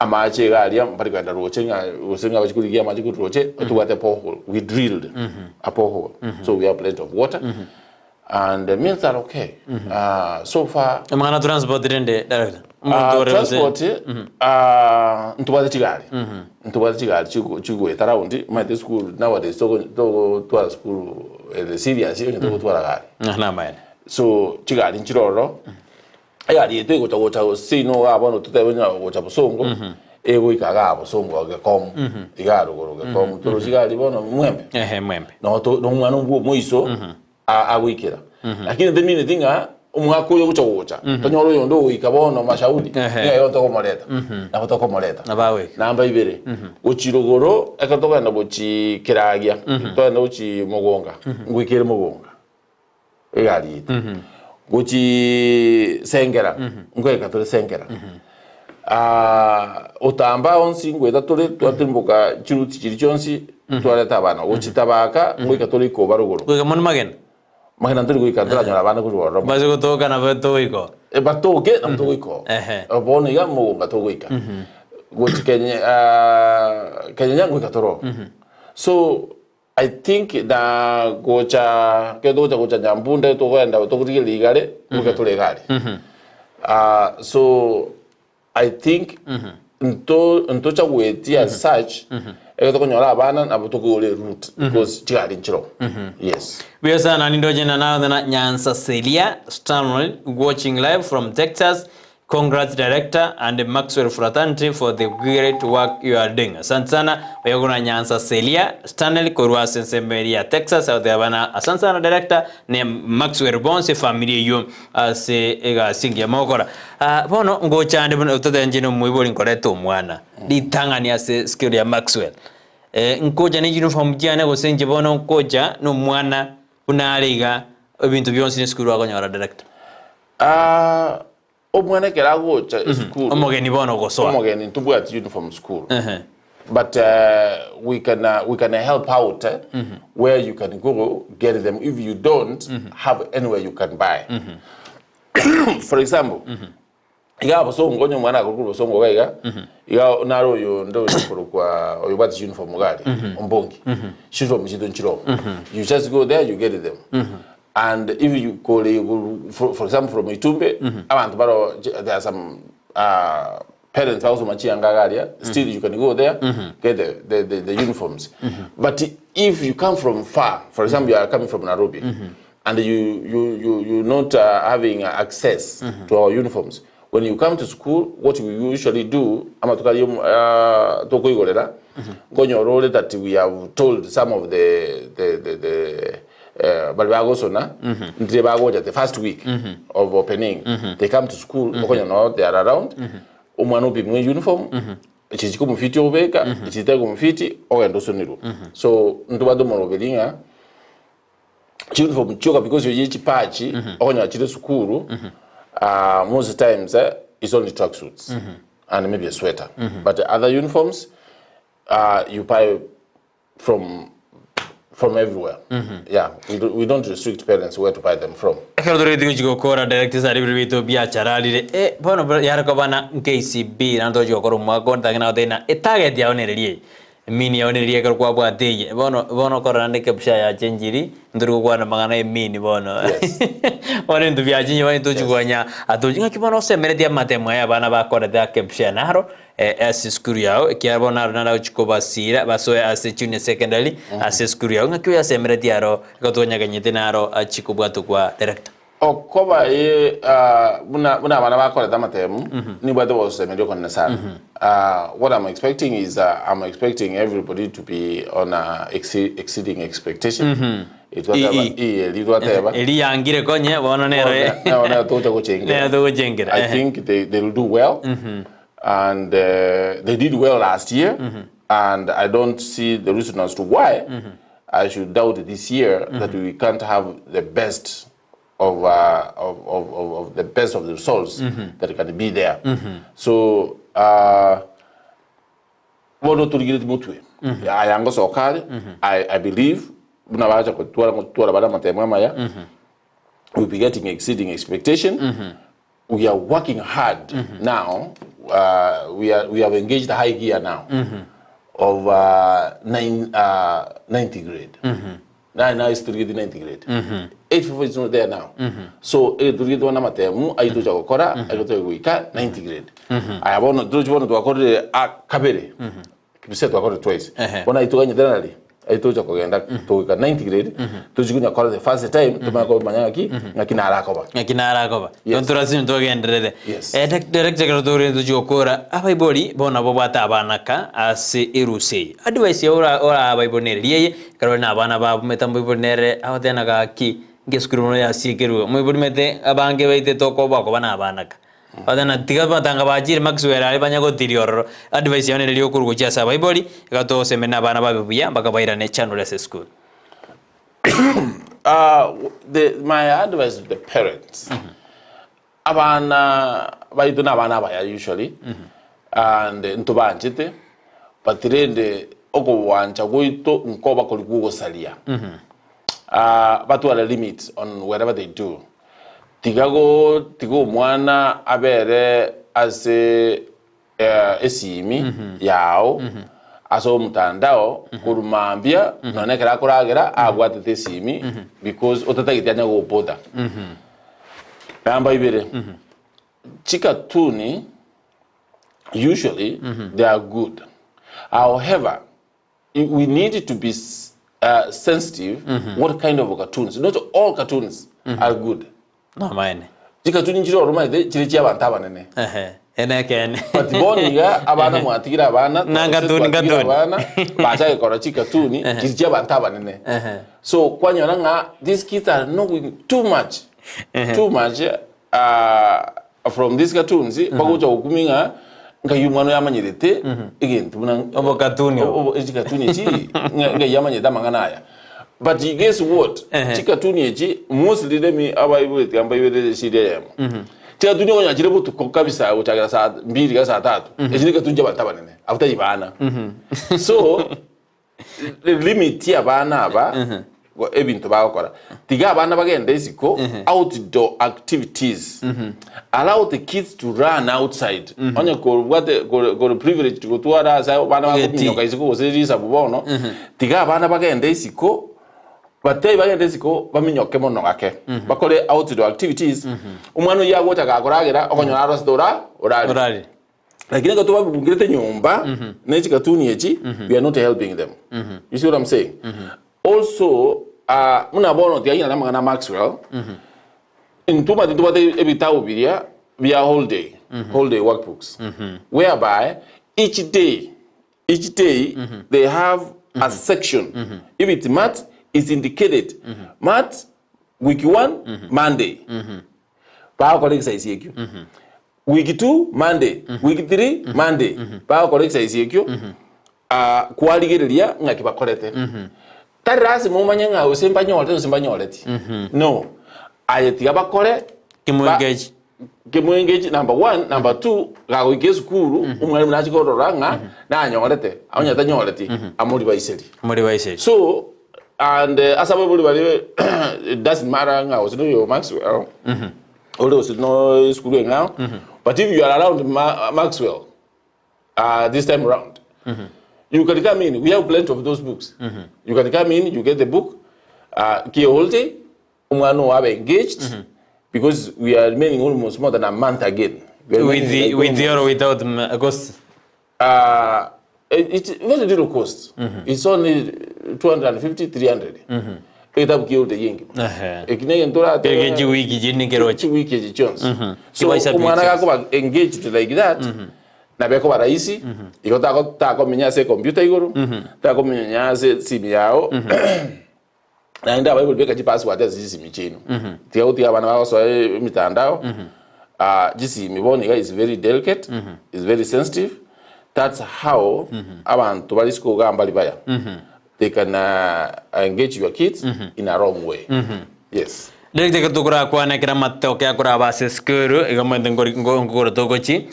Amache galia mpari kwenda roche usenga bachikuligia majiku roche tuwate porehole. We drilled a porehole, so we have plenty of water, and the meals are okay. So far amana transport rende director transport ntubate chigali chigo etaraundi my school nowadays to school the serious to twara gari na maana so chigali nchiroro ayali tego chago sino abano tutebenya gocha busongo ego ikaga busongo gekom igaro goro gekom toro chigali bono mwembe no to no mwana ngwo moiso awikira lakini the minute thing umwako yo gocha tonyoro yondo ikabono mashauri yo to komoleta na to komoleta na bawe namba ibere uchirogoro akatoka na bochi kiragia to na uchi mugonga ngwikire mugonga egali gochi sengera ngweka tole sengera utamba onsi ngweta tole twatimbuka chiruti chiri chonsi twaleta abana gochi tabaka ngweka tole ko baruguru Kuga mon magen. magana tole goika ndanya abana kujoro Baje kutoka na beto iko. batoke na mto goiko bono ya mo bato goika gochi Kenya ngweka toro so I think na gocha nyambunda to kwenda to kuri ligale ngweka tole gale so I think nto cha weti as such to konyola abana na to go le route because tiali nchiro yes We sana nindoje na na Nyansa Celia Stanley watching live from Texas. Congrats director and Maxwell fraternity for the great work you are doing. Asante sana wayaguna Nyansa Celia Stanley korwa sensemeria Texas au bana. Asante sana director ne Maxwell bonse familia yo se ega singia mokora. Bono ngocha ande bono utoda njino muiboli nkoreto mwana. Ditangani ase skill ya Maxwell. Nkoja ni uniform jana go senje bono nkoja no mwana unaliga ebintu byonse ni skulu akonyora director. Omwana kerago cha school omogeni bono gosoa omogeni ntubu at uniform school but we can help out where you can go get them if you don't have anywhere you can buy for example iga boso ngonyo mwana akuru boso ngoga iga naro yo ndo kwa oyobati uniform gari ombongi shiro mjido nchiro you just go there you get them and if you call for example from Itumbe abantu baro there are some parents also machiangagaria still you can go there get the uniforms but if you come from far for example you are coming from Nairobi and you not having access to our uniforms when you come to school what we usually do amatukali tokoigolera gonyorole that we have told some of the but we are also na the first week of opening they come to school they are around umwana be in uniform chiko mufiti obeka chitego mufiti ogendo soniru so ntubado morobelinga uniform choka because you each patch okonya chire sukuru most times it's only tracksuits and maybe a sweater but other uniforms you buy from everywhere. Yeah, we don't restrict parents where to buy them from. Ekero dore digo kora directors ari bito biachara lire bono yara ko bana K.C.P.E na dojo ko mo ko ndagina odena target ya onererie mini ya onererie ko kwa bwateye bono kora ndeke busha ya chenjiri nduru kwa na magana mini bono bono ndu biaji yo ndu jugwanya atojinga kibono semere dia matemo ya bana ba kora da kepsha naro as skuru yao kia bona na chikoba sira baso as junior secondary as skuru yao ngakyo ya semere diaro gotonya ganyete naro chikobwa to kwa director okoba buna bana bakora damatemu ni bado was semere kon sana what I'm expecting is I'm expecting everybody to be on exceeding expectation it was eli yangire konye bona nero na tocha kuchengera I think they will do well and they did well last year and I don't see the reason as to why I should doubt this year that we can't have the best of the best of the results that can be there so bono turigire mutwe ayango sokari I believe buna bacha kutwala bana matema maya we'll be getting exceeding expectation we are working hard now we have engaged the high gear now of 90 grade now is to get the 90 grade 8 is not there now so to get one matemu aito jakokora aito kuika 90 grade I have one to akore kabere kibise to akore twice bona aito ganye denali aito jakogenda to 90 grade to jigunya kora the first time to mako manyaki ngakina arakoba dontorasin to gendrede direct secretary to jokora abaibori bona bobata abanaka ase irusei advice ya ora abaibonere yeye karona abana ba metambo ibonere awatena ga ki ngeskuru ya sikeru mubonimete abange baite toko bako bana abanaka badana tiga batanga bajire Maxwell ari banyago tirioro advice yone ryo kurgo cyasa abaibori gato semena bana babibuya bakabaira ne channel ya school my advice to the parents. Abana baitu na abana baya usually. And ntubanjite batirende oko wanja goito nkoba kolikugo salia. But to a limit on whatever they do. Tigo mwana abere ase esimi yao aso mtandao kurumambia nonekera kuragera abwatete esimi because otatagitanya go poda. Namba ibere. Chikatuni usually they are good. However, we need to be sensitive what kind of cartoons. Not all cartoons are good. No mine. Chikatuni chiro rumaide chirichi abantu abanene. Enekene. But boniga abana mwatigira abana nangatuni abana bacha ekora chikatuni chirichi abantu abanene. So kwanyora nga these kids are knowing too much. Too much from these cartoons bagocha okuminga ngayumwana yamanyirete igintu buna obo cartoon cartoon chi ngayamanyeta manganaya. But guess what? Chikatuni echi mostly them abayibwe gamba yibere shiriya yamo. Chikatuni onya chire butu kokabisa uchagira saa 2 ga saa 3. Echi katunje batabanene after ibana. So the limit ya bana aba ebintu bakora. Tiga abana bagenda isiko outdoor activities. Allow the kids to run outside. Onya ko go privilege to go to ara sa bana bakuminyoka isiko osirisa bubono. Tiga abana bagenda isiko batei bagenda isiko baminyoke mono gake. Bakore outdoor activities. Umwana yago takagoragera okonyora rostora orali. Lakini gato babungirete nyumba nechi katuni echi we are not helping them. You see what I'm saying? Also muna bono tia ina namanga na Maxwell. Intuma titubate ebitau biria via whole day workbooks. Whereby each day they have a section. If it's math, it's indicated. Math week 1 Monday. Power correct size EQ. Week 2 Monday. Week 3 Monday. Power correct size EQ. Kualigeria ngakibakorete. Tarasi mumanya nga usembanyoleti. No. Ayeti abakore engage number 1, number 2 gago igezu kuru umwalimu nachikororanga na nyolete awanya tanyoleti amuri baiseri. So and asababuli bali it doesn't matter nga was no Maxwell. Although it's no school now. But if you are around Maxwell this time around, you can come in. We have plenty of those books. You can come in, you get the book. Kiyoholte, umwano abe engaged because we are remaining almost more than a month again. With the or without cost? It's very little cost. It's only 250, 300. It up kill the ying. Ekinege wiki jini kerochi. Wiki Jones. So umwana go engaged like that. Na beko baraisi ikota ko minyase computer igoro ta ko minyase simu yao na nda bible beka ji password azisi chenu tia uti abana bako so mitandao jisi miboni is very delicate, is very sensitive. That's how abantu balisiko gamba libaya they can engage your kids in a wrong way. Yes. Lekte katukura kwa na kira matoke akura base skuru igamende ngoro tokochi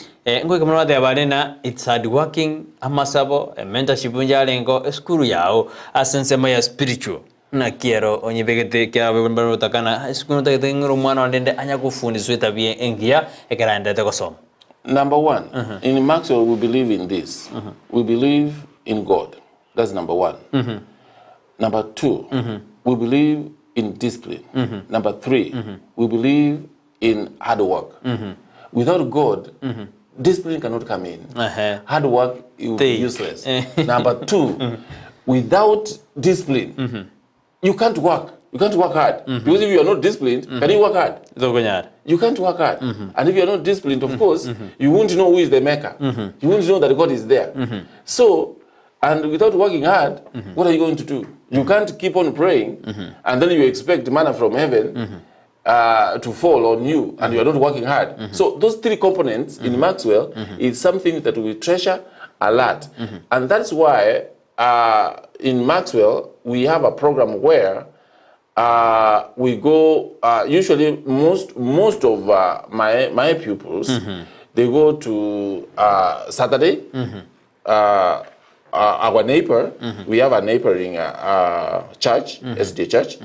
ngo kamara de balena it's hard working amasabo mentorship njalengo skuru yao asense ya spiritual na kiero onyebegete kya bebero takana skuru takete ngoro mwana ndende anya kufundiswa tabie engia ekaranda tekosoma. Number 1, in Maxwell we believe in this. We believe in God. That's number 1. Number 2, we believe in discipline. Number 3, we believe in hard work. Without God, discipline cannot come in. Hard work will be useless. Number 2, without discipline, you can't work. You can't work hard. Because if you are not disciplined, can you work hard? You can't work hard. And if you are not disciplined, of course, you won't know who is the maker. You won't know that God is there. So, and without working hard, what are you going to do? You can't keep on praying, and then you expect manna from heaven to fall on you, and you are not working hard. So those 3 components in Maxwell is something that we treasure a lot. And that's why in Maxwell, we have a program where we go, usually most of my pupils, they go to Saturday. Our neighbor, we have a neighboring church, SD church.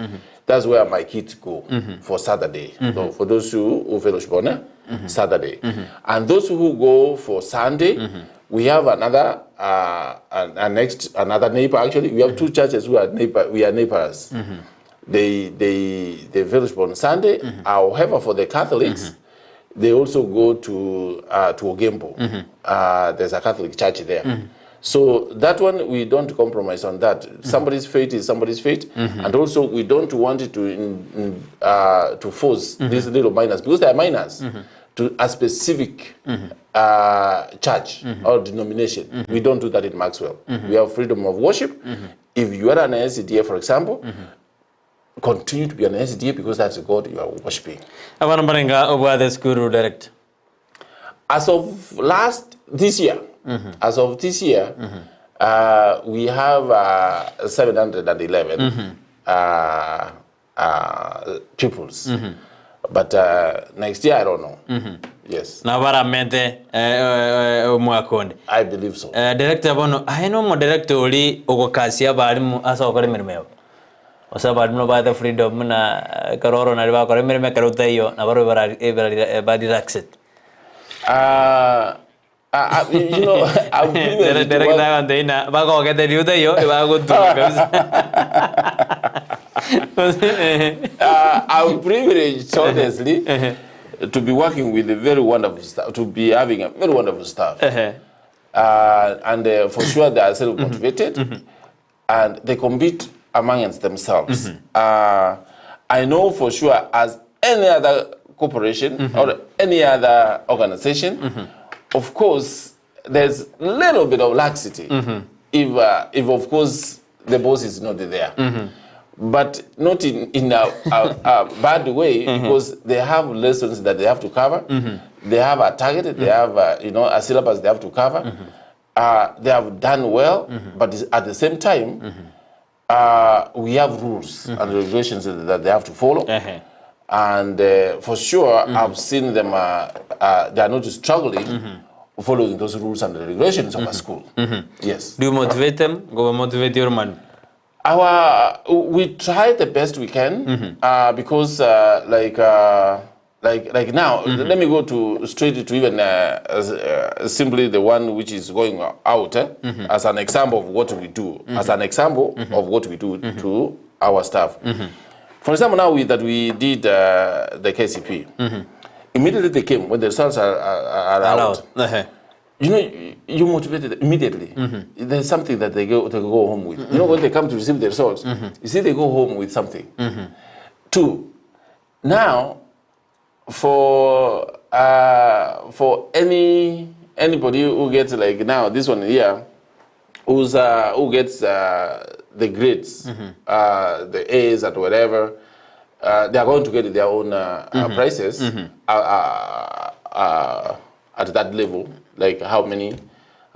That's where my kids go for Saturday. So for those who fellowship on Saturday. And those who go for Sunday, we have another another neighbor. Actually, we have two churches who are neighbors. They fellowship on Sunday. However, for the Catholics, they also go to Ogembo. There's a Catholic church there. So that one, we don't compromise on that. Somebody's faith is somebody's faith. And also, we don't want it to force these little minors, because they are minors, to a specific church or denomination. We don't do that in Maxwell. We have freedom of worship. If you are an SDA, for example, continue to be an SDA because that's God you are worshiping. The school direct. As of this year, we have 711 pupils. But next year, I don't know. Yes. I believe so. Director bono, I know mo director oli ogokasia balimu asa okore mirmeo. Osa balimu ba the freedom na karoro na riba okore mirme karuta iyo na baro ba relaxed. You know, I'm privileged, honestly, to be working with a very wonderful staff, to be having a very wonderful staff. And for sure, they are self-motivated, and they compete amongst themselves. I know for sure, as any other corporation or any other organization, of course, there's a little bit of laxity if of course, the boss is not there. But not in a bad way, because they have lessons that they have to cover. They have a target, they have a syllabus they have to cover. They have done well, but at the same time, we have rules and regulations that they have to follow. And for sure, I've seen them, they are not struggling following those rules and regulations of a school. Yes. Do you motivate them? Go motivate your man? We try the best we can, because like now, let me go straight to even simply the one which is going out as an example of what we do, to our staff. For example, now that we did the K.C.P.E, immediately they came when the results are out. You know, you motivated immediately. There's something that they go home with. You know, when they come to receive the results, you see they go home with something. Two, now, for anybody who gets like now this one here, who gets the grades, the A's and whatever, they are going to get their own prices at that level. Like how many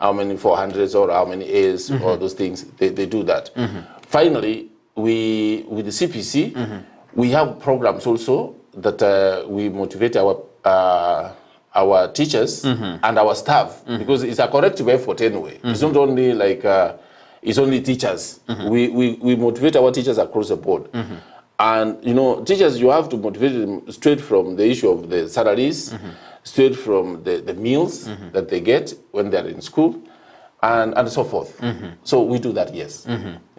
400s or how many A's or those things, they do that. Finally, with the CPC, we have programs also that we motivate our teachers and our staff, because it's a collective effort anyway. It's not only like it's only teachers. We motivate our teachers across the board. And you know, teachers, you have to motivate them straight from the issue of the salaries, straight from the meals that they get when they're in school, and so forth. So we do that, yes.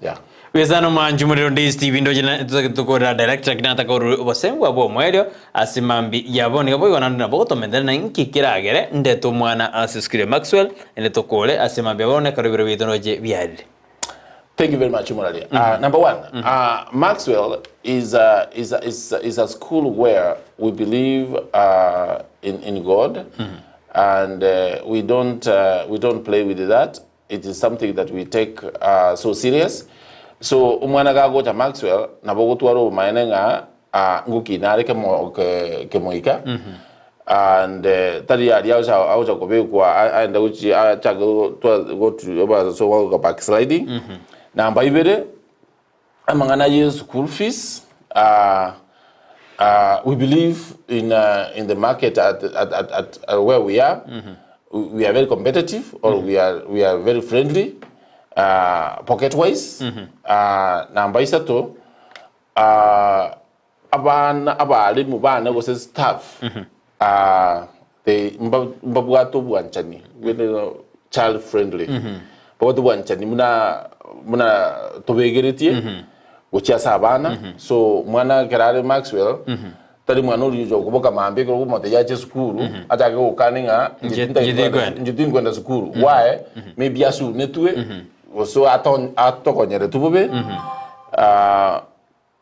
Yeah. Wezano manjumuri Ndizi TV ndo jina tukora director kinata koru wasemwa bo mwelio asimambi yaboni gabo yonanda boto mendele na inki kiragere ndeto mwana asiskire Maxwell ndeto kole asimambi yabone karubiro bitonoje byali. Thank you very much, Muralia. Number one, Maxwell is a school where we believe in God, and we don't play with that. It is something that we take so serious. So umwana gago cha Maxwell nabogo twaro maenenga nguki nare kemoika, and tadi ya auja kobe kwa aenda uchi achago go to over so go backsliding. Na mbaibere amangana ye school fees we believe in the market at where we are. We are very competitive, or we are very friendly, pocket-wise. Namba isato, abalimu bana gose staff. They mbabuato buanchani, child friendly. But buanchani muna tobegeriti, uchia sabana. So mwana kerare Maxwell. Tadi mwana uri jo kuboka mambe ko mo teyache skuru atake ukaninga njiti kwenda skuru why maybe asu netwe so atokonyere tubube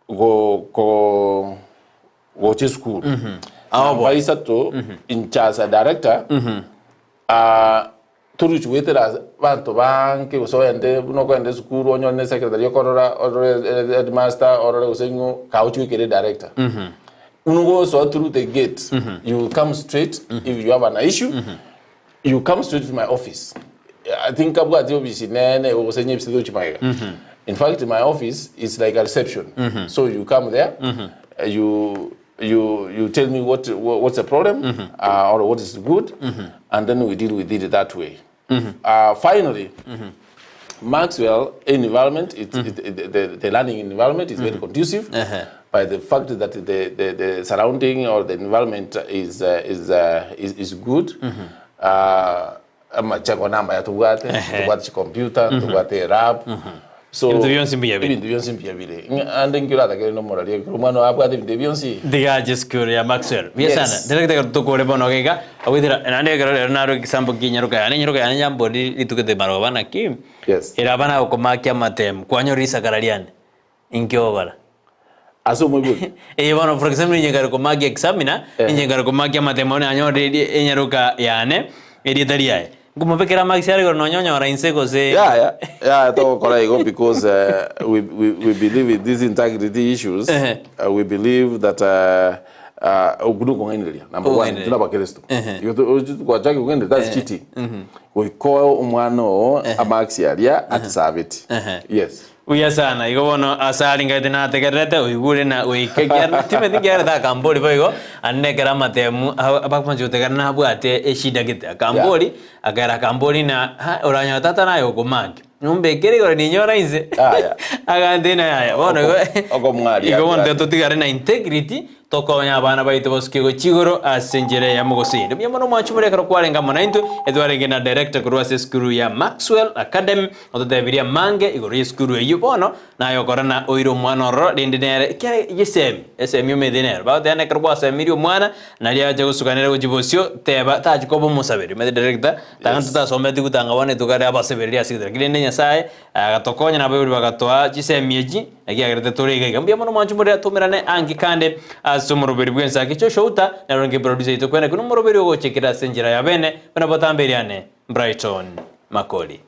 go che skuru baisa to in charge director turu chuetera bantu banke so ende no kwende skuru onyone secretary korora or headmaster or usengo kauchu kere director Unugo so through the gate, you come straight. If you have an issue, you come straight to my office. I think I've got the office in in fact, my office is like a reception. So you come there, you tell me what's the problem or what is good, and then we deal with it that way. Finally, Maxwell environment, the learning environment is very conducive. By the fact that the surrounding or the environment is good, namba ya tugate computer, tugate rap. So ibintu byonse mbiyabire ande ngiro atakere no morali kumano abwate ibintu byonse digaje school ya Maxwell biesana director tukore bono gega awithira nande gero naro kisambo kinyaruka ya nyambo litukete marobana kim era bana ukomakia matem kwanyorisa karaliane inkiobara aso muy good bueno for example nyengaro komakia examiner nyengaro komakia matemone anyore enyaruka yane editariae como pekera Maxwell go no nyonyora inseko se to correct because we believe in these integrity issues. We believe that ogudu kongendelia number 1 tunaba Kristo kwa chake kugende that's cheating. We call umwano amaxialia at savit. Yes. Uya sana igo bono asali ngate na tegerete uigure na uikegia time tigera da kambori boigo anne kera matemu abakuma jote na bwate eshida gite kambori agara kambori na oranya tata nayo komaki numbe kere gore ninyora inze agande na ya bono ogomwali igo bono totigare na integrity tokonya abana baito boskigo chigoro asenjere ya Gusii ndio mono mwachumure karo kwarenga monaintu edwarenge na director kurwase skuru ya Maxwell Academy otodebiria mange igori skuru eyo bono nayo korana oiro mwana ro dindinere kere yesem yo mediner ba tane karwase mirio mwana nalia jago sukanere ujibosio teba tajikobo musaberi med director tantu ta someti kutanga bone tukare abaseberi asigdra kilende nyasaye agatokonya na bayo bagatoa chisemieji agiagerete torega gambia mono mwachumure atumirane angi kande somoroberi bwensa kicho shouta na ronge producer ito kwena kuno moroberi ogo chekira senjira ya bene bana batamberiane Brighton Makoli.